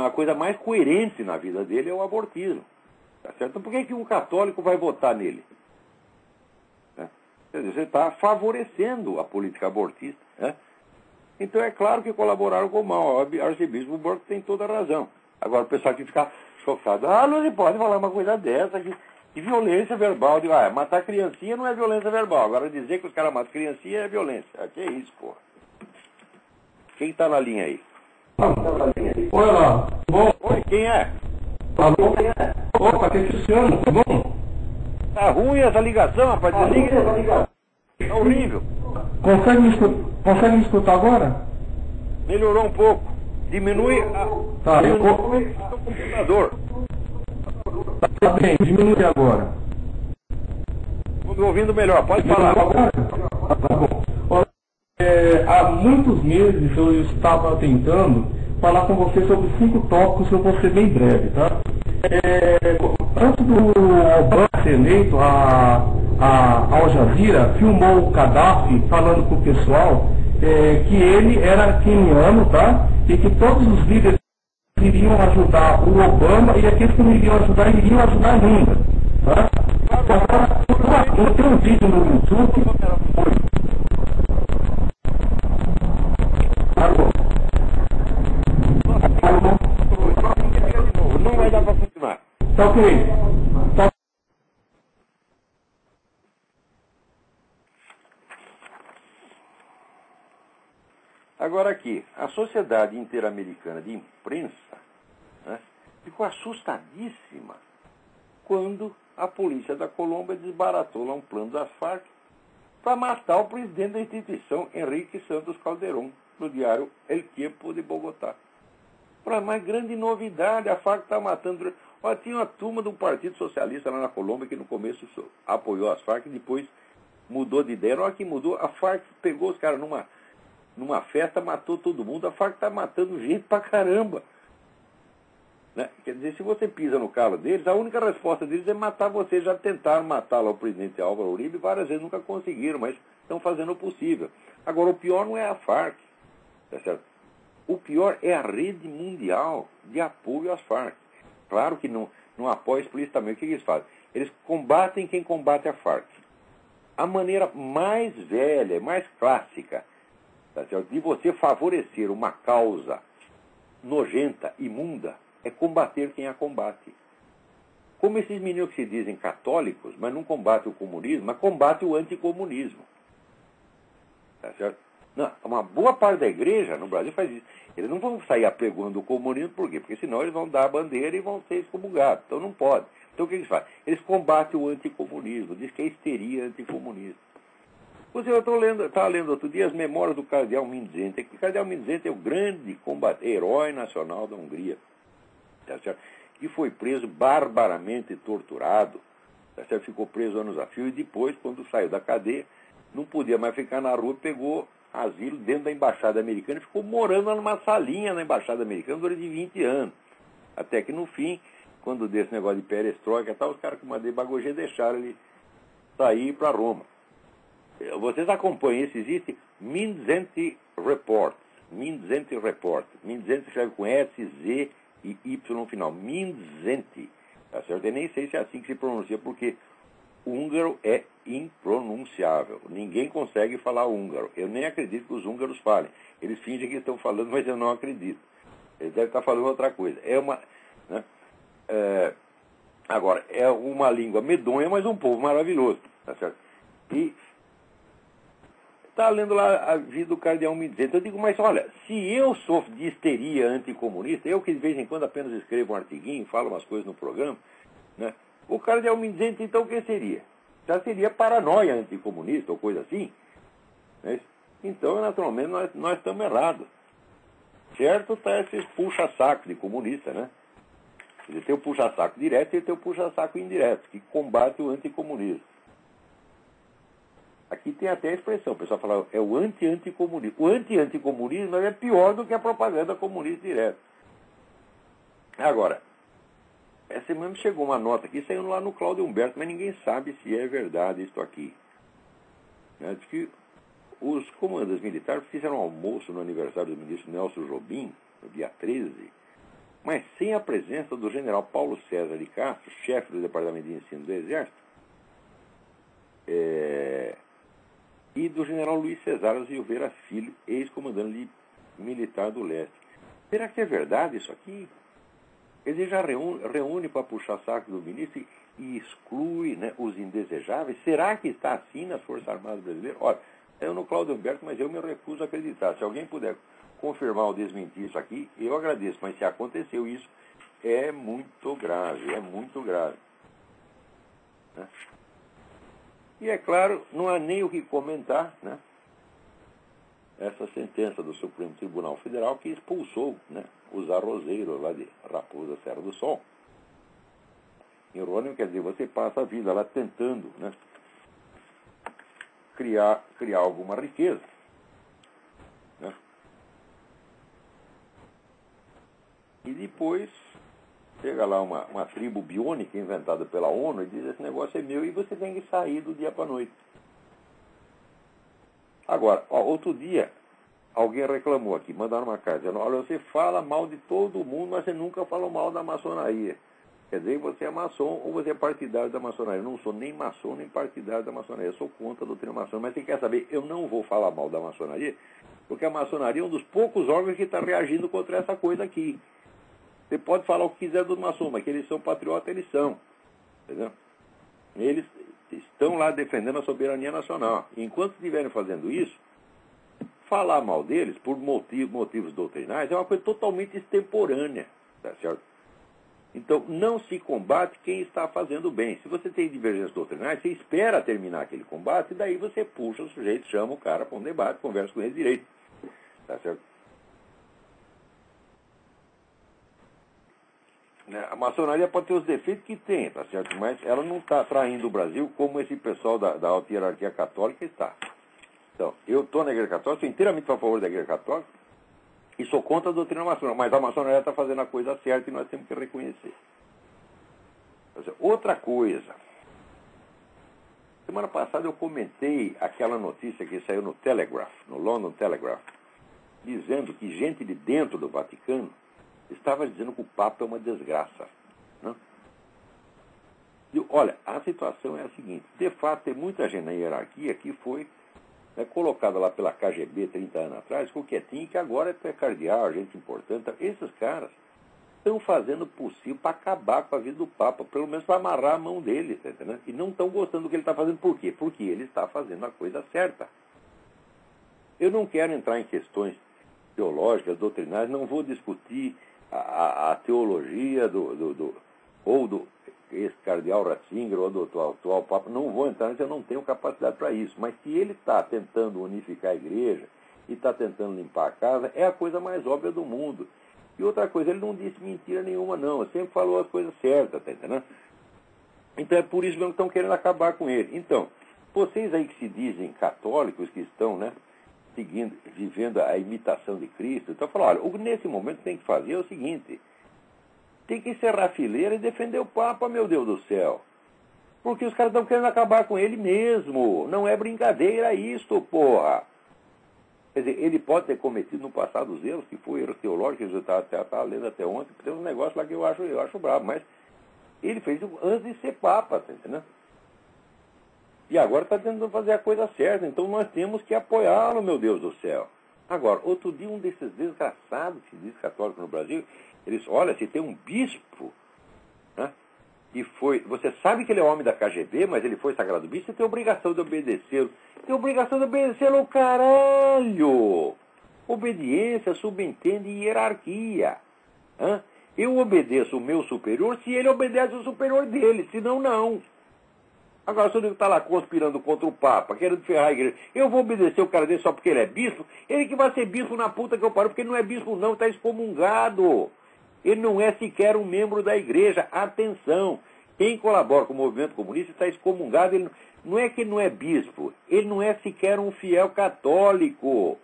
a coisa mais coerente na vida dele é o abortismo, tá certo? Então por que um católico vai votar nele? Quer dizer, você está favorecendo a política abortista, né? Então é claro que colaboraram com o mal. O arcebispo Burke tem toda a razão. Agora o pessoal que fica chocado, não se pode falar uma coisa dessa, que E violência verbal, matar criancinha não é violência verbal. Agora dizer que os caras matam criancinha é violência. Que é isso, porra? Quem tá na linha aí? Oi lá, bom? Oi, quem é? Tá bom? Opa, que se chama? Tá bom? Tá ruim essa ligação, rapaz. Desliga. Tá horrível. Consegue me escutar agora? Melhorou um pouco. Diminui o computador. Tá bem, diminui agora. Estou me ouvindo melhor, pode falar. Tá bom. Olha, há muitos meses eu estava tentando falar com você sobre 5 tópicos, eu vou ser bem breve, tá? Antes do Obama ser eleito, a Al Jazeera filmou o Gaddafi falando com o pessoal que ele era queniano, tá? E que todos os líderes iriam ajudar o Obama e aqueles que não iriam ajudar ainda, tá? Agora, tem um vídeo no YouTube. Não vai dar para continuar. Tá ok. Tá. Agora aqui, a Sociedade Interamericana de Imprensa, né, ficou assustadíssima quando a polícia da Colômbia desbaratou lá um plano das Farc para matar o presidente da instituição, Henrique Santos Calderón, no diário El Tiempo de Bogotá. Para mais grande novidade, a Farc está matando. Olha, tinha uma turma do Partido Socialista lá na Colômbia que no começo apoiou as Farc e depois mudou de ideia. Na hora que mudou, a Farc pegou os caras numa festa, matou todo mundo. A Farc está matando gente pra caramba. Né? Quer dizer, se você pisa no calo deles, a única resposta deles é matar você. Já tentaram matar lá o presidente Álvaro Uribe várias vezes, nunca conseguiram, mas estão fazendo o possível. Agora, o pior não é a Farc, tá certo? O pior é a rede mundial de apoio às Farc. Claro que não apoia explicitamente. O que eles fazem? Eles combatem quem combate a Farc. A maneira mais velha, mais clássica, tá certo, de você favorecer uma causa nojenta, imunda, é combater quem a combate. Como esses meninos que se dizem católicos, mas não combatem o comunismo, mas combatem o anticomunismo. Tá certo? Não, uma boa parte da igreja no Brasil faz isso. Eles não vão sair apregoando o comunismo, por quê? Porque senão eles vão dar a bandeira e vão ser excomungados. Então não pode. Então o que eles fazem? Eles combatem o anticomunismo, diz que é histeria anticomunista. Eu estava lendo outro dia as memórias do cardeal Mindszenty. O cardeal Mindszenty é o grande herói nacional da Hungria, tá certo? E foi preso barbaramente torturado, tá certo? Ficou preso anos a fio e depois, quando saiu da cadeia, não podia mais ficar na rua, pegou asilo dentro da embaixada americana e ficou morando numa salinha na embaixada americana durante 20 anos. Até que no fim, quando deu esse negócio de perestroika e tal, os caras com uma demagogia deixaram ele sair para Roma. Vocês acompanham isso, existe Mindszenty Report. Mindszenty Report. Mindszenty escreve com S, Z e Y no final. Mindszenty. Tá certo? Eu nem sei se é assim que se pronuncia, porque húngaro é impronunciável. Ninguém consegue falar húngaro. Eu nem acredito que os húngaros falem. Eles fingem que estão falando, mas eu não acredito. Eles devem estar falando outra coisa. Né? Agora, é uma língua medonha, mas um povo maravilhoso. Tá certo? E está lendo lá a vida do cardeal Mindszenty. Eu digo, mas olha, se eu sofro de histeria anticomunista, eu que de vez em quando apenas escrevo um artiguinho, falo umas coisas no programa, né? O cardeal Mindszenty, então, o que seria? Já seria paranoia anticomunista ou coisa assim. Né? Então, naturalmente, nós estamos errados. Certo está esse puxa-saco de comunista, né? Ele tem o puxa-saco direto e ele tem o puxa-saco indireto, que combate o anticomunismo. Aqui tem até a expressão, o pessoal fala, é o anti-anticomunismo. O anti-anticomunismo é pior do que a propaganda comunista direta. Agora, essa semana chegou uma nota aqui, saindo lá no Cláudio Humberto, mas ninguém sabe se é verdade isso aqui. Diz que os comandantes militares fizeram um almoço no aniversário do ministro Nelson Jobim, no dia 13, mas sem a presença do general Paulo César de Castro, chefe do Departamento de Ensino do Exército, e do general Luiz Cesário Silveira Filho, ex-comandante militar do Leste. Será que é verdade isso aqui? Ele já reúne para puxar saco do ministro e exclui, né, os indesejáveis. Será que está assim nas Forças Armadas Brasileiras? Olha, eu no Cláudio Humberto, mas eu me recuso a acreditar. Se alguém puder confirmar ou desmentir isso aqui, eu agradeço. Mas se aconteceu isso, é muito grave, é muito grave. Né? E é claro, não há nem o que comentar, né, essa sentença do Supremo Tribunal Federal que expulsou, né, os arrozeiros lá de Raposa Serra do Sol. Irônico, quer dizer, você passa a vida lá tentando, né, criar alguma riqueza. Né? E depois chega lá uma tribo biônica inventada pela ONU e diz: esse negócio é meu e você tem que sair do dia para a noite. Agora, outro dia, alguém reclamou aqui, mandaram uma carta dizendo: olha, você fala mal de todo mundo, mas você nunca falou mal da maçonaria. Quer dizer, você é maçom ou você é partidário da maçonaria. Eu não sou nem maçom nem partidário da maçonaria, eu sou contra a doutrina maçônica. Mas você quer saber, eu não vou falar mal da maçonaria, porque a maçonaria é um dos poucos órgãos que está reagindo contra essa coisa aqui. Você pode falar o que quiser dos maçons, mas que eles são patriotas, eles são. Entendeu? Eles estão lá defendendo a soberania nacional. E enquanto estiverem fazendo isso, falar mal deles, por motivos doutrinais, é uma coisa totalmente extemporânea. Tá certo? Então, não se combate quem está fazendo bem. Se você tem divergências doutrinais, você espera terminar aquele combate, e daí você puxa o sujeito, chama o cara para um debate, conversa com ele direito. Tá certo? A maçonaria pode ter os defeitos que tem, tá certo? Mas ela não está traindo o Brasil como esse pessoal da alta hierarquia católica está. Então, eu estou na Igreja Católica, sou inteiramente a favor da Igreja Católica e sou contra a doutrina maçônica, mas a maçonaria está fazendo a coisa certa e nós temos que reconhecer. Outra coisa. Semana passada eu comentei aquela notícia que saiu no Telegraph, no London Telegraph, dizendo que gente de dentro do Vaticano estava dizendo que o Papa é uma desgraça. Né? E, olha, a situação é a seguinte: de fato, tem muita gente na hierarquia que foi, né, colocada lá pela KGB 30 anos atrás, ficou quietinho, que agora é cardeal, gente importante. Esses caras estão fazendo o possível para acabar com a vida do Papa, pelo menos para amarrar a mão dele, tá entendendo? E não estão gostando do que ele está fazendo. Por quê? Porque ele está fazendo a coisa certa. Eu não quero entrar em questões teológicas, doutrinárias, não vou discutir a teologia do ex-cardeal Ratzinger ou do atual Papa, não vou entrar, eu não tenho capacidade para isso. Mas se ele está tentando unificar a igreja e está tentando limpar a casa, é a coisa mais óbvia do mundo. E outra coisa, ele não disse mentira nenhuma, não. Ele sempre falou as coisas certas, tá entendendo? Então é por isso mesmo que estão querendo acabar com ele. Então, vocês aí que se dizem católicos, que estão, né, seguindo, vivendo a imitação de Cristo, então falam: olha, o que nesse momento tem que fazer é o seguinte: tem que encerrar a fileira e defender o Papa, meu Deus do céu. Porque os caras estão querendo acabar com ele mesmo. Não é brincadeira isto, porra. Quer dizer, ele pode ter cometido no passado os erros, que foi erros teológicos, eu estava lendo até ontem, tem um negócio lá que eu acho bravo, mas ele fez antes de ser Papa, tá entendendo? E agora está tentando fazer a coisa certa, então nós temos que apoiá-lo, meu Deus do céu. Agora, outro dia um desses desgraçados que diz católico no Brasil, eles: olha, se tem um bispo, né, que foi, você sabe que ele é homem da KGB, mas ele foi sagrado bispo, você tem obrigação de obedecê-lo. Tem obrigação de obedecê-lo, caralho! Obediência subentende hierarquia. Né? Eu obedeço o meu superior se ele obedece o superior dele, senão não. Agora, se o nego está lá conspirando contra o Papa, querendo ferrar a igreja, eu vou obedecer o cara dele só porque ele é bispo? Ele que vai ser bispo na puta que eu paro, porque ele não é bispo não, está excomungado. Ele não é sequer um membro da igreja. Atenção, quem colabora com o movimento comunista está excomungado. Ele não é que ele não é bispo, ele não é sequer um fiel católico.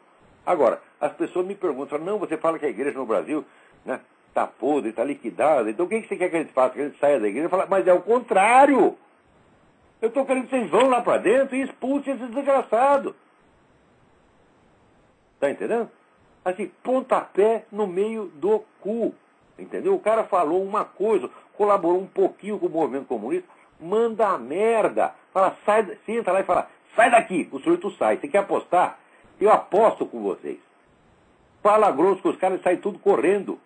Agora, as pessoas me perguntam: não, você fala que a igreja no Brasil, né, está podre, está liquidada, então o que você quer que a gente faça? Que a gente saia da igreja? Fala: mas é o contrário. Eu estou querendo que vocês vão lá para dentro e expulsem esses desgraçados. Está entendendo? Assim, pontapé no meio do cu. Entendeu? O cara falou uma coisa, colaborou um pouquinho com o movimento comunista, manda a merda. Fala: sai, senta lá e fala: sai daqui. O sujeito sai. Você quer apostar? Eu aposto com vocês. Fala grosso com os caras e sai tudo correndo.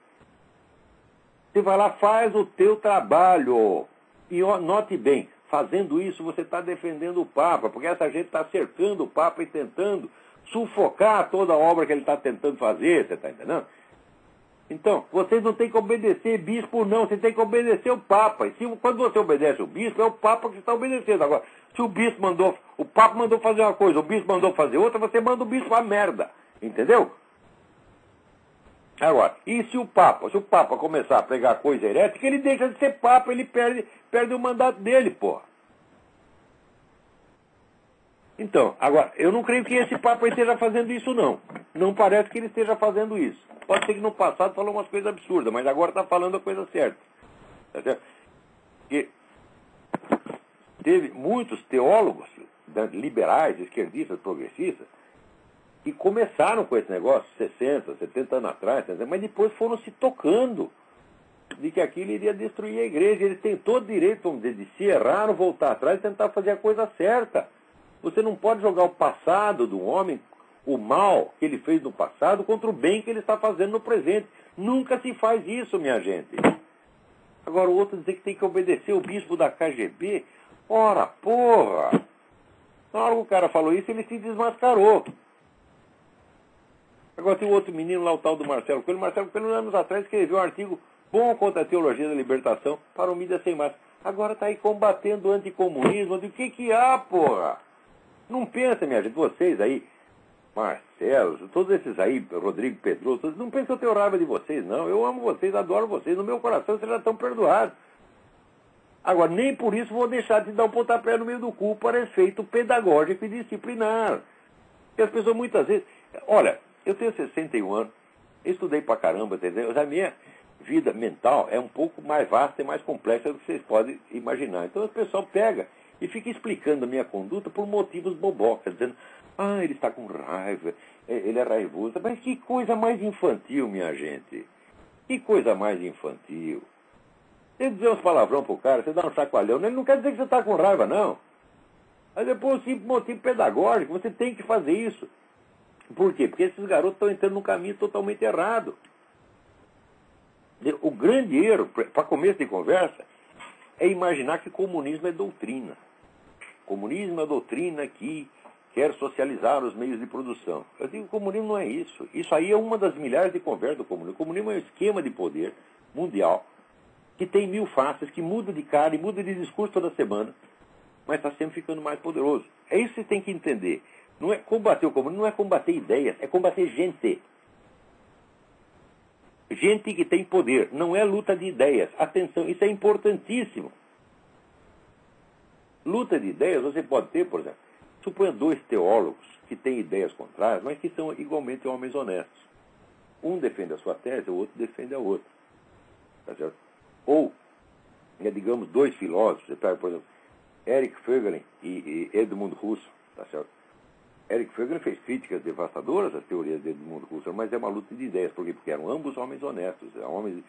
Você vai lá, faz o teu trabalho. E note bem, fazendo isso você está defendendo o Papa, porque essa gente está cercando o Papa e tentando sufocar toda a obra que ele está tentando fazer, você está entendendo? Então, vocês não têm que obedecer bispo, não. Você tem que obedecer o Papa. E quando você obedece o bispo, é o Papa que está obedecendo. Agora, se o Papa mandou fazer uma coisa, o bispo mandou fazer outra, você manda o bispo a merda. Entendeu? Agora, e se o Papa começar a pregar coisa herética, ele deixa de ser Papa, ele perde o mandato dele, porra. Então, agora, eu não creio que esse Papa esteja fazendo isso, não. Não parece que ele esteja fazendo isso. Pode ser que no passado falou umas coisas absurdas, mas agora está falando a coisa certa. Tá certo? Porque teve muitos teólogos liberais, esquerdistas, progressistas, que começaram com esse negócio 60, 70 anos atrás, mas depois foram se tocando de que aquilo iria destruir a igreja. Eles têm todo direito, vamos dizer, de se errar, voltar atrás e tentar fazer a coisa certa. Você não pode jogar o passado do homem, o mal que ele fez no passado, contra o bem que ele está fazendo no presente. Nunca se faz isso, minha gente. Agora o outro dizer que tem que obedecer o bispo da KGB. Ora, porra! Na hora que o cara falou isso, ele se desmascarou. Agora tem o outro menino lá, o tal do Marcelo Coelho. Marcelo Coelho, anos atrás, escreveu um artigo bom contra a teologia da libertação para o mídia sem máscara. Agora está aí combatendo o anticomunismo. O que há, porra? Não pensa, minha gente, vocês aí, Marcelo, todos esses aí, Rodrigo Pedroso, não pensam que eu tenho raiva de vocês, não. Eu amo vocês, adoro vocês. No meu coração vocês já estão perdoados. Agora, nem por isso vou deixar de dar um pontapé no meio do cu para efeito pedagógico e disciplinar. Porque as pessoas muitas vezes... Olha, eu tenho 61 anos, eu estudei pra caramba, entendeu? A minha vida mental é um pouco mais vasta e mais complexa do que vocês podem imaginar. Então o pessoal pega e fica explicando a minha conduta por motivos bobocas, dizendo, ele está com raiva, ele é raivoso. Mas que coisa mais infantil, minha gente. Que coisa mais infantil. Você dizer uns palavrão pro cara, você dá um chacoalhão, ele não quer dizer que você está com raiva, não. Mas depois, um simples motivo pedagógico, você tem que fazer isso. Por quê? Porque esses garotos estão entrando num caminho totalmente errado. O grande erro, para começo de conversa, é imaginar que comunismo é doutrina. Comunismo é doutrina que quer socializar os meios de produção. Eu digo que o comunismo não é isso. Isso aí é uma das milhares de conversas do comunismo. O comunismo é um esquema de poder mundial que tem 1000 faces, que muda de cara e muda de discurso toda semana, mas está sempre ficando mais poderoso. É isso que você tem que entender. Não é combater o comunismo, não é combater ideias, é combater gente. Gente que tem poder, não é luta de ideias. Atenção, isso é importantíssimo. Luta de ideias você pode ter, por exemplo, suponha 2 teólogos que têm ideias contrárias, mas que são igualmente homens honestos. Um defende a sua tese, o outro defende a outra. Tá certo? Ou, digamos, 2 filósofos, você pega, por exemplo, Eric Voegelin e Edmund Husserl, tá certo? Eric Voegelin fez críticas devastadoras às teorias de Edmund Husserl, mas é uma luta de ideias. Por quê? Porque eram ambos homens honestos, homens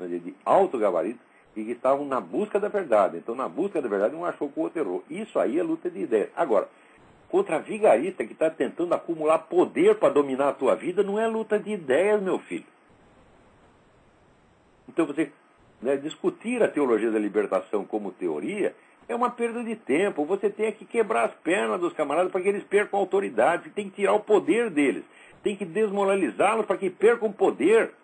de alto gabarito e que estavam na busca da verdade. Então, na busca da verdade, um achou que o outro errou. Isso aí é luta de ideias. Agora, contra a vigarista que está tentando acumular poder para dominar a tua vida, não é luta de ideias, meu filho. Então, você discutir a teologia da libertação como teoria é uma perda de tempo. Você tem que quebrar as pernas dos camaradas para que eles percam a autoridade. Você tem que tirar o poder deles. Tem que desmoralizá-los para que percam o poder.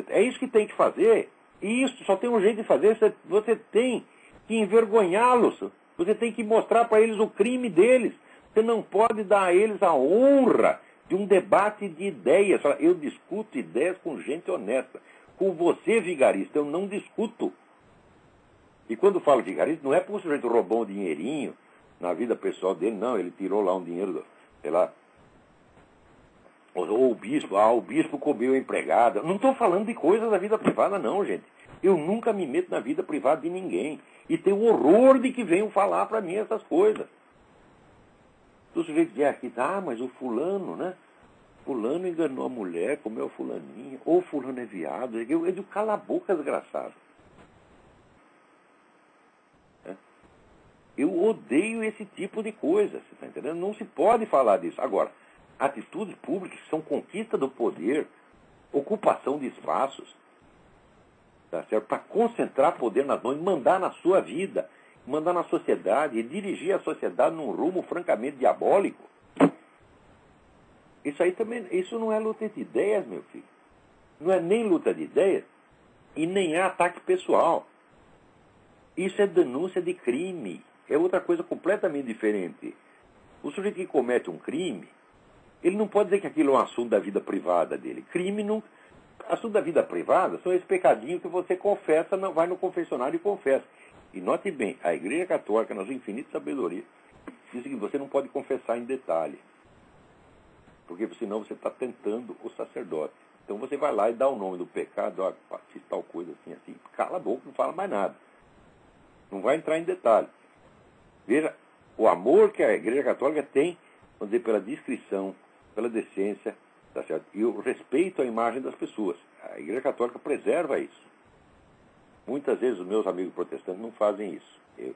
É isso que tem que fazer. E isso só tem um jeito de fazer. Você tem que envergonhá-los. Você tem que mostrar para eles o crime deles. Você não pode dar a eles a honra de um debate de ideias. Eu discuto ideias com gente honesta. Com você, vigarista, eu não discuto. E quando falo vigarista, não é porque o sujeito roubou um dinheirinho na vida pessoal dele, não. Ele tirou lá um dinheiro, sei lá. Ou o bispo comeu a empregada. Não estou falando de coisas da vida privada, não, gente. Eu nunca me meto na vida privada de ninguém. E tenho horror de que venham falar para mim essas coisas. O sujeito diz aqui, mas o fulano, né? Fulano enganou a mulher, comeu a fulaninha. Ou fulano é viado. Eu digo, cala a boca, desgraçado. Eu odeio esse tipo de coisa, você está entendendo? Não se pode falar disso. Agora, atitudes públicas são conquista do poder, ocupação de espaços. tá certo? Para concentrar poder nas mãos e mandar na sua vida, mandar na sociedade e dirigir a sociedade num rumo francamente diabólico. Isso aí também, isso não é luta de ideias, meu filho. Não é nem luta de ideias e nem é ataque pessoal. Isso é denúncia de crime. É outra coisa completamente diferente. O sujeito que comete um crime, ele não pode dizer que aquilo é um assunto da vida privada dele. Crime não... Assunto da vida privada são esses pecadinhos que você confessa, não vai no confessionário e confessa. E note bem, a Igreja Católica, na sua infinita sabedoria, diz que você não pode confessar em detalhe. Porque senão você está tentando o sacerdote. Então você vai lá e dá o nome do pecado, ó, fiz tal coisa assim, cala a boca, não fala mais nada. Não vai entrar em detalhe. Veja, o amor que a Igreja Católica tem, vamos dizer, pela discrição, pela decência, tá certo? E o respeito à imagem das pessoas. A Igreja Católica preserva isso. Muitas vezes os meus amigos protestantes não fazem isso.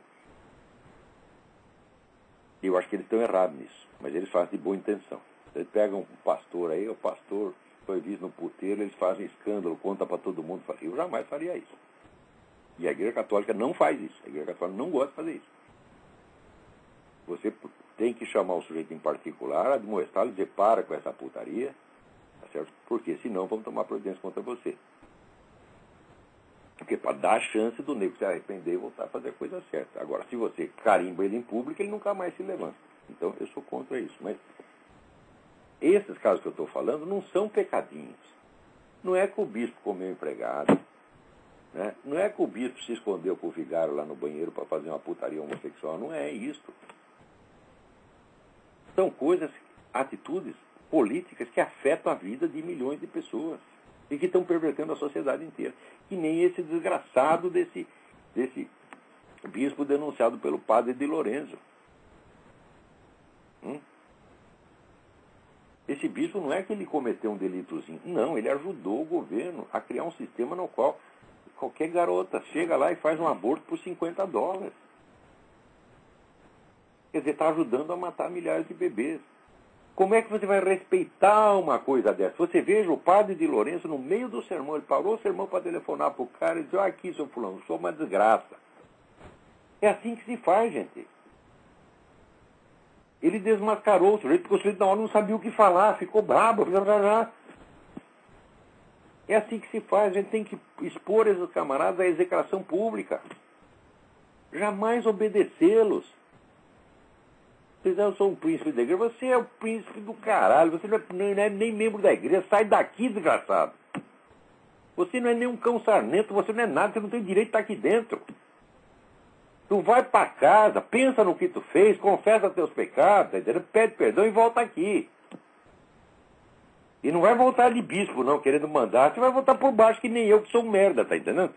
Eu acho que eles estão errados nisso, mas eles fazem de boa intenção. Eles pegam um pastor aí, o pastor foi visto no puteiro, eles fazem escândalo, conta para todo mundo. Eu jamais faria isso. E a Igreja Católica não faz isso. A Igreja Católica não gosta de fazer isso. Você tem que chamar o sujeito em particular, admoestá-lo e dizer, para com essa putaria, tá certo? Porque senão vamos tomar providência contra você. Porque para dar a chance do nego se arrepender e voltar a fazer a coisa certa. Agora, se você carimba ele em público, ele nunca mais se levanta. Então, eu sou contra isso. Mas esses casos que eu estou falando não são pecadinhos. Não é que o bispo comeu empregado. Né? Não é que o bispo se escondeu com o vigário lá no banheiro para fazer uma putaria homossexual. Não é isso. São coisas, atitudes políticas que afetam a vida de milhões de pessoas e que estão pervertendo a sociedade inteira. Que nem esse desgraçado desse bispo denunciado pelo padre de Lorenzo. Esse bispo não é que ele cometeu um delitozinho. Não, ele ajudou o governo a criar um sistema no qual qualquer garota chega lá e faz um aborto por $50. Quer dizer, está ajudando a matar milhares de bebês. Como é que você vai respeitar uma coisa dessa? Você veja o padre de Lourenço no meio do sermão, ele parou o sermão para telefonar para o cara e disse, aqui, seu fulano, sou uma desgraça. É assim que se faz, gente. Ele desmascarou o sujeito, porque o sujeito na hora não sabia o que falar, ficou brabo, É assim que se faz, a gente tem que expor esses camaradas à execração pública. Jamais obedecê-los. Vocês não são um príncipe da igreja, você é o príncipe do caralho, você não é nem membro da igreja, sai daqui, desgraçado. Você não é nem um cão sarnento, você não é nada, você não tem direito de estar aqui dentro. Tu vai para casa, pensa no que tu fez, confessa teus pecados, tá entendendo? Pede perdão e volta aqui. E não vai voltar de bispo, não, querendo mandar, você vai voltar por baixo que nem eu, que sou um merda, tá entendendo?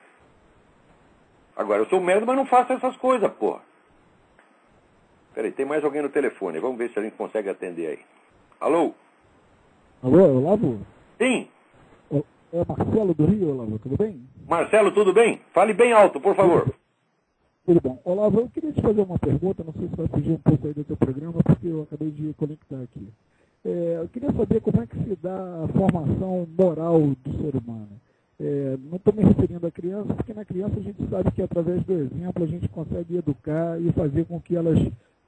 Agora, eu sou um merda, mas não faço essas coisas, porra. Peraí, tem mais alguém no telefone. Vamos ver se a gente consegue atender aí. Alô? Alô, Olavo? Sim. É Marcelo do Rio, Olavo, tudo bem? Marcelo, tudo bem? Fale bem alto, por favor. Tudo bom. Olavo, eu queria te fazer uma pergunta, não sei se vai fugir um pouco aí do teu programa, porque eu acabei de conectar aqui. Eu queria saber como é que se dá a formação moral do ser humano. Não estou me referindo à criança, porque na criança a gente sabe que através do exemplo a gente consegue educar e fazer com que elas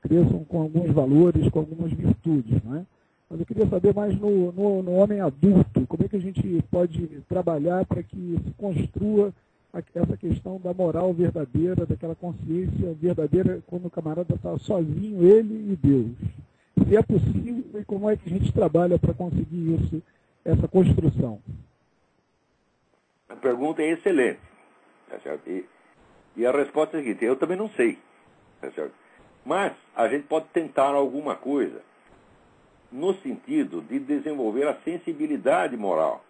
cresçam com alguns valores, com algumas virtudes, não é? Mas eu queria saber mais no homem adulto, como é que a gente pode trabalhar para que se construa essa questão da moral verdadeira, daquela consciência verdadeira, quando o camarada está sozinho, ele e Deus. Se é possível e como é que a gente trabalha para conseguir isso, essa construção. A pergunta é excelente, tá certo? E a resposta é a seguinte, eu também não sei, tá certo? Mas a gente pode tentar alguma coisa no sentido de desenvolver a sensibilidade moral.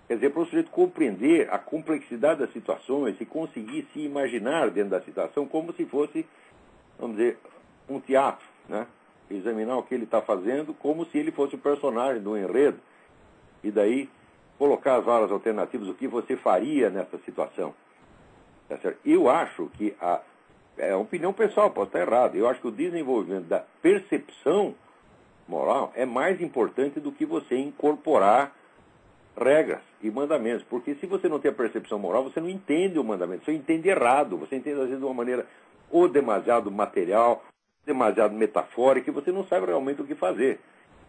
Quer dizer, para o sujeito compreender a complexidade das situações e conseguir se imaginar dentro da situação como se fosse, vamos dizer, um teatro, né? Examinar o que ele está fazendo como se ele fosse o personagem do enredo e daí colocar as várias alternativas, o que você faria nessa situação. Tá certo? Eu acho que é uma opinião pessoal, posso estar errado, eu acho que o desenvolvimento da percepção moral é mais importante do que você incorporar regras e mandamentos, porque se você não tem a percepção moral, você não entende o mandamento, você entende errado, você entende às vezes de uma maneira ou demasiado material, demasiado metafórica, e você não sabe realmente o que fazer.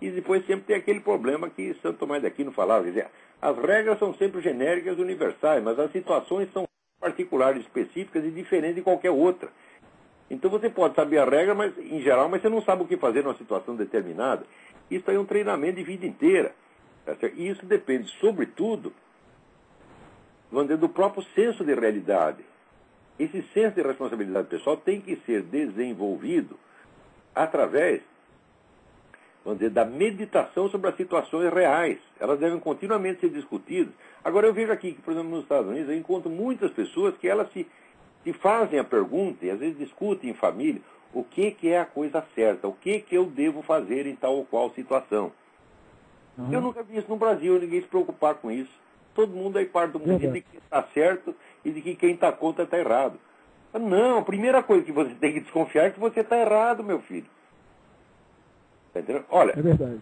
E depois sempre tem aquele problema que Santo Tomás de Aquino falava, quer dizer, as regras são sempre genéricas e universais, mas as situações são particulares, específicas e diferentes de qualquer outra. Então você pode saber a regra, mas, em geral, mas você não sabe o que fazer numa situação determinada. Isso aí é um treinamento de vida inteira. Tá certo? E isso depende, sobretudo, vamos dizer, do próprio senso de realidade. Esse senso de responsabilidade pessoal tem que ser desenvolvido através, vamos dizer, da meditação sobre as situações reais. Elas devem continuamente ser discutidas. Agora, eu vejo aqui que, por exemplo, nos Estados Unidos, eu encontro muitas pessoas que elas se fazem a pergunta, e às vezes discutem em família, o que é a coisa certa, o que eu devo fazer em tal ou qual situação. Eu nunca vi isso no Brasil, ninguém se preocupar com isso. Todo mundo aí parte do mundo de que está certo e de que quem está contra está errado. Não, a primeira coisa que você tem que desconfiar é que você está errado, meu filho. Tá entendendo? Olha, é verdade.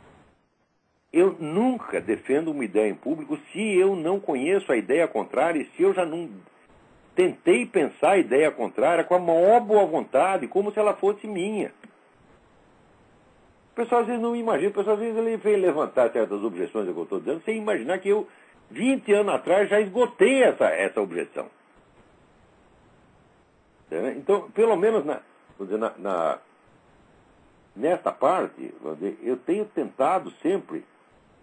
Eu nunca defendo uma ideia em público se eu não conheço a ideia contrária e se eu já não tentei pensar a ideia contrária com a maior boa vontade, como se ela fosse minha. O pessoal às vezes não me imagina, o pessoal às vezes ele vem levantar certas objeções que eu estou dizendo, sem imaginar que eu, 20 anos atrás, já esgotei essa objeção. Então, pelo menos nesta parte, eu tenho tentado sempre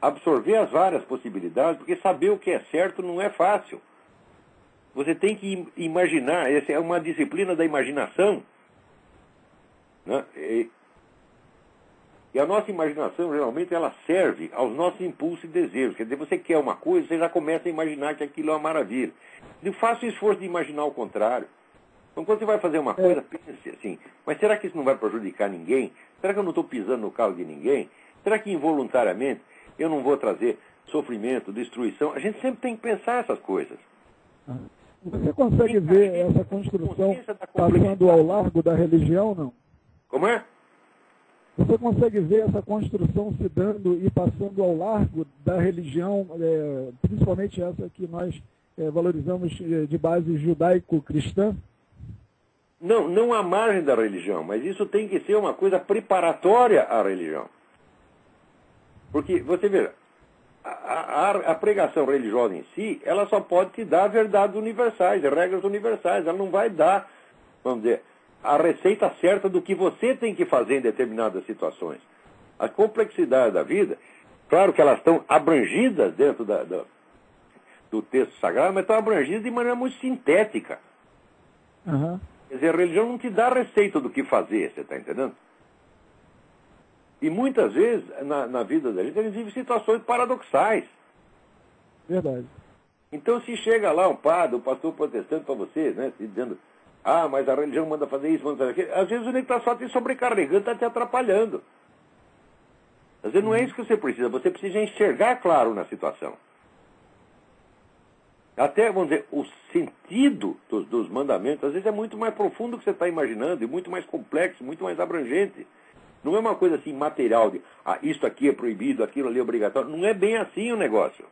absorver as várias possibilidades, porque saber o que é certo não é fácil. Você tem que imaginar, essa é uma disciplina da imaginação, né? E a nossa imaginação, geralmente, ela serve aos nossos impulsos e desejos. Quer dizer, você quer uma coisa, você já começa a imaginar que aquilo é uma maravilha. E faça o esforço de imaginar o contrário. Então, quando você vai fazer uma coisa, pense assim, mas será que isso não vai prejudicar ninguém? Será que eu não estou pisando no calo de ninguém? Será que involuntariamente eu não vou trazer sofrimento, destruição? A gente sempre tem que pensar essas coisas. Você consegue ver essa construção passando ao largo da religião, não? Como é? Você consegue ver essa construção se dando e passando ao largo da religião, principalmente essa que nós valorizamos de base judaico-cristã? Não à margem da religião, mas isso tem que ser uma coisa preparatória à religião. Porque, você vê, a pregação religiosa em si, ela só pode te dar verdades universais, regras universais. Ela não vai dar, vamos dizer, a receita certa do que você tem que fazer em determinadas situações. A complexidade da vida, claro que elas estão abrangidas dentro do texto sagrado, mas estão abrangidas de maneira muito sintética. Uhum. Quer dizer, a religião não te dá a receita do que fazer, você está entendendo? E muitas vezes, na vida da gente, a gente vive situações paradoxais. Verdade. Então, se chega lá um padre, um pastor protestante para você, né, dizendo, mas a religião manda fazer isso, manda fazer aquilo, às vezes o nego está só te sobrecarregando, está te atrapalhando. Às vezes não é isso que você precisa enxergar claro na situação. Até, vamos dizer, o sentido dos mandamentos, às vezes é muito mais profundo do que você está imaginando, e muito mais complexo, muito mais abrangente. Não é uma coisa assim material, de isso aqui é proibido, aquilo ali é obrigatório. Não é bem assim o negócio.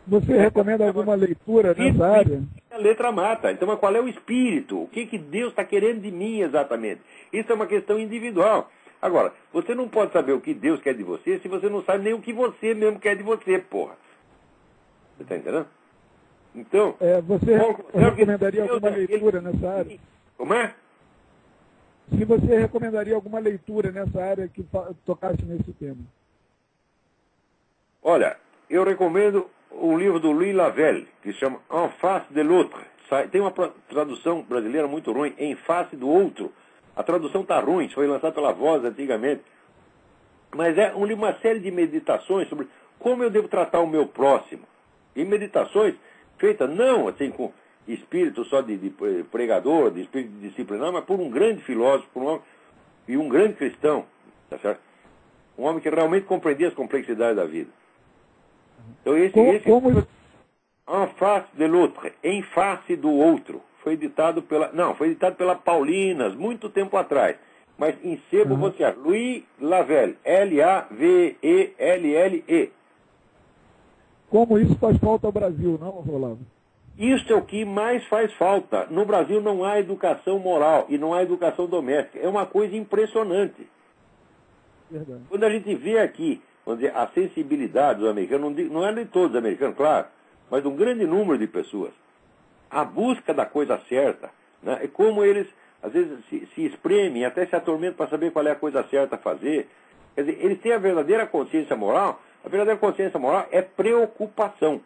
Você recomenda alguma leitura nessa área? A letra mata. Então, mas qual é o espírito? O que Deus está querendo de mim exatamente? Isso é uma questão individual. Agora, você não pode saber o que Deus quer de você se você não sabe nem o que você mesmo quer de você, porra. Você está entendendo? Então... você recomendaria alguma leitura nessa área? Como é? Se você recomendaria alguma leitura nessa área que tocasse nesse tema. Olha, eu recomendo um livro do Louis Lavelle, que se chama En face de l'autre. Tem uma tradução brasileira muito ruim, Em face do outro. A tradução está ruim, foi lançada pela Voz antigamente. Mas é uma série de meditações sobre como eu devo tratar o meu próximo. E meditações feitas não assim com espírito só de pregador, de espírito disciplinar, mas por um grande filósofo, e um grande cristão, tá certo? Um homem que realmente compreendia as complexidades da vida. Então En face de l'autre, Em face do outro, foi editado pela Paulinas, muito tempo atrás. Mas em sebo você acha Louis Lavelle, Lavelle. como isso faz falta ao Brasil, não, Olavo? Isso é o que mais faz falta. No Brasil não há educação moral e não há educação doméstica. É uma coisa impressionante. Verdade. Quando a gente vê aqui, vamos dizer, a sensibilidade dos americanos, não é de todos os americanos, claro, mas de um grande número de pessoas, a busca da coisa certa, né, é como eles, às vezes, se espremem, até se atormentam para saber qual é a coisa certa a fazer. Quer dizer, eles têm a verdadeira consciência moral. A verdadeira consciência moral é preocupação.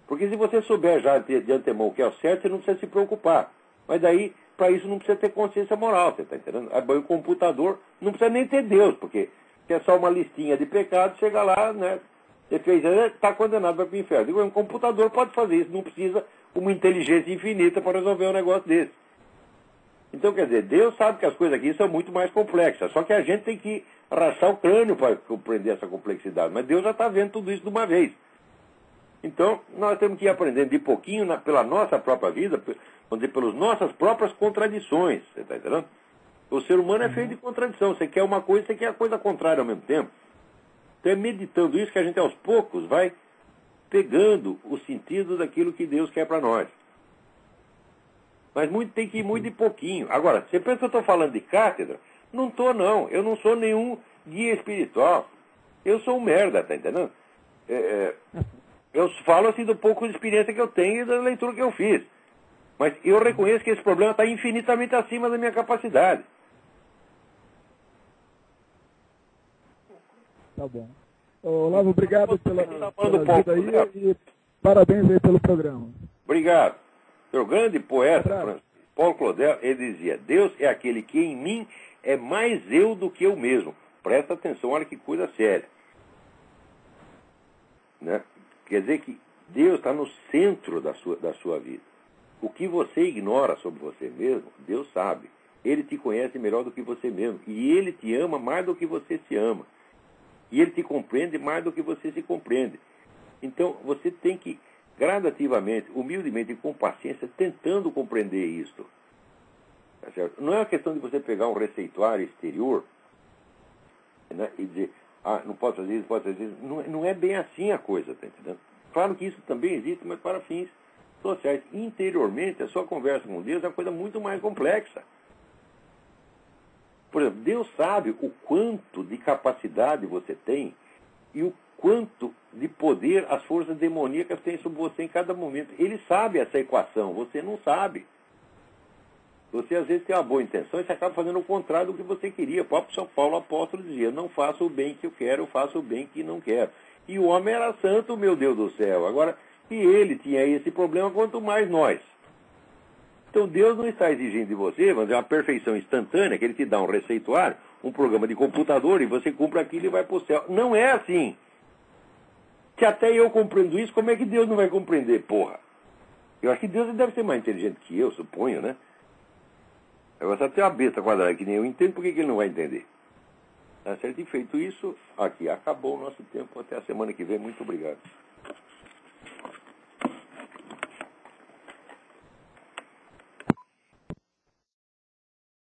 Porque se você souber já de antemão o que é o certo, você não precisa se preocupar. Mas daí, para isso, não precisa ter consciência moral, você está entendendo? O computador não precisa nem ter Deus, porque se é só uma listinha de pecados, chega lá, né? Você fez, está condenado para o inferno. Digo, um computador pode fazer isso, não precisa uma inteligência infinita para resolver um negócio desse. Então, quer dizer, Deus sabe que as coisas aqui são muito mais complexas, só que a gente tem que rachar o crânio para compreender essa complexidade. Mas Deus já está vendo tudo isso de uma vez. Então, nós temos que ir aprendendo de pouquinho pela nossa própria vida, vamos dizer, pelas nossas próprias contradições. Você está entendendo? O ser humano é feito de contradição. Você quer uma coisa, você quer a coisa contrária ao mesmo tempo. Então é meditando isso que a gente aos poucos vai pegando o sentido daquilo que Deus quer para nós. Mas tem que ir muito de pouquinho. Agora, você pensa que eu estou falando de cátedra? Não estou, não. Eu não sou nenhum guia espiritual. Eu sou um merda, tá entendendo? Eu falo assim do pouco de experiência que eu tenho e da leitura que eu fiz. Mas eu reconheço que esse problema está infinitamente acima da minha capacidade. Tá bom. Olavo, obrigado pela ajuda aí e parabéns aí pelo programa. Obrigado. O grande poeta, Paulo Claudel, ele dizia, Deus é aquele que em mim é mais eu do que eu mesmo. Presta atenção, olha que coisa séria. Né? Quer dizer que Deus está no centro da sua vida. O que você ignora sobre você mesmo, Deus sabe. Ele te conhece melhor do que você mesmo. E Ele te ama mais do que você se ama. E Ele te compreende mais do que você se compreende. Então, você tem que, gradativamente, humildemente e com paciência, tentando compreender isto. Tá certo? Não é uma questão de você pegar um receituário exterior, né, e dizer, não pode fazer isso, pode fazer isso. Não é bem assim a coisa, tá entendendo? Claro que isso também existe, mas para fins sociais. Interiormente, a sua conversa com Deus é uma coisa muito mais complexa. Por exemplo, Deus sabe o quanto de capacidade você tem e o quanto de poder as forças demoníacas têm sobre você em cada momento. Ele sabe essa equação, você não sabe. Você às vezes tem uma boa intenção e você acaba fazendo o contrário do que você queria. O próprio São Paulo apóstolo dizia, não faço o bem que eu quero, eu faço o bem que não quero. E o homem era santo, meu Deus do céu. Agora, se ele tinha esse problema, quanto mais nós. Então Deus não está exigindo de você, vamos dizer, uma perfeição instantânea, que ele te dá um receituário, um programa de computador, e você cumpre aquilo e vai para o céu. Não é assim. Que até eu compreendo isso, como é que Deus não vai compreender, porra? Eu acho que Deus deve ser mais inteligente que eu, suponho, né? Agora, se até uma besta quadrada que nem eu entendo, por que ele não vai entender? Tá certo? E feito isso, aqui acabou o nosso tempo. Até a semana que vem. Muito obrigado.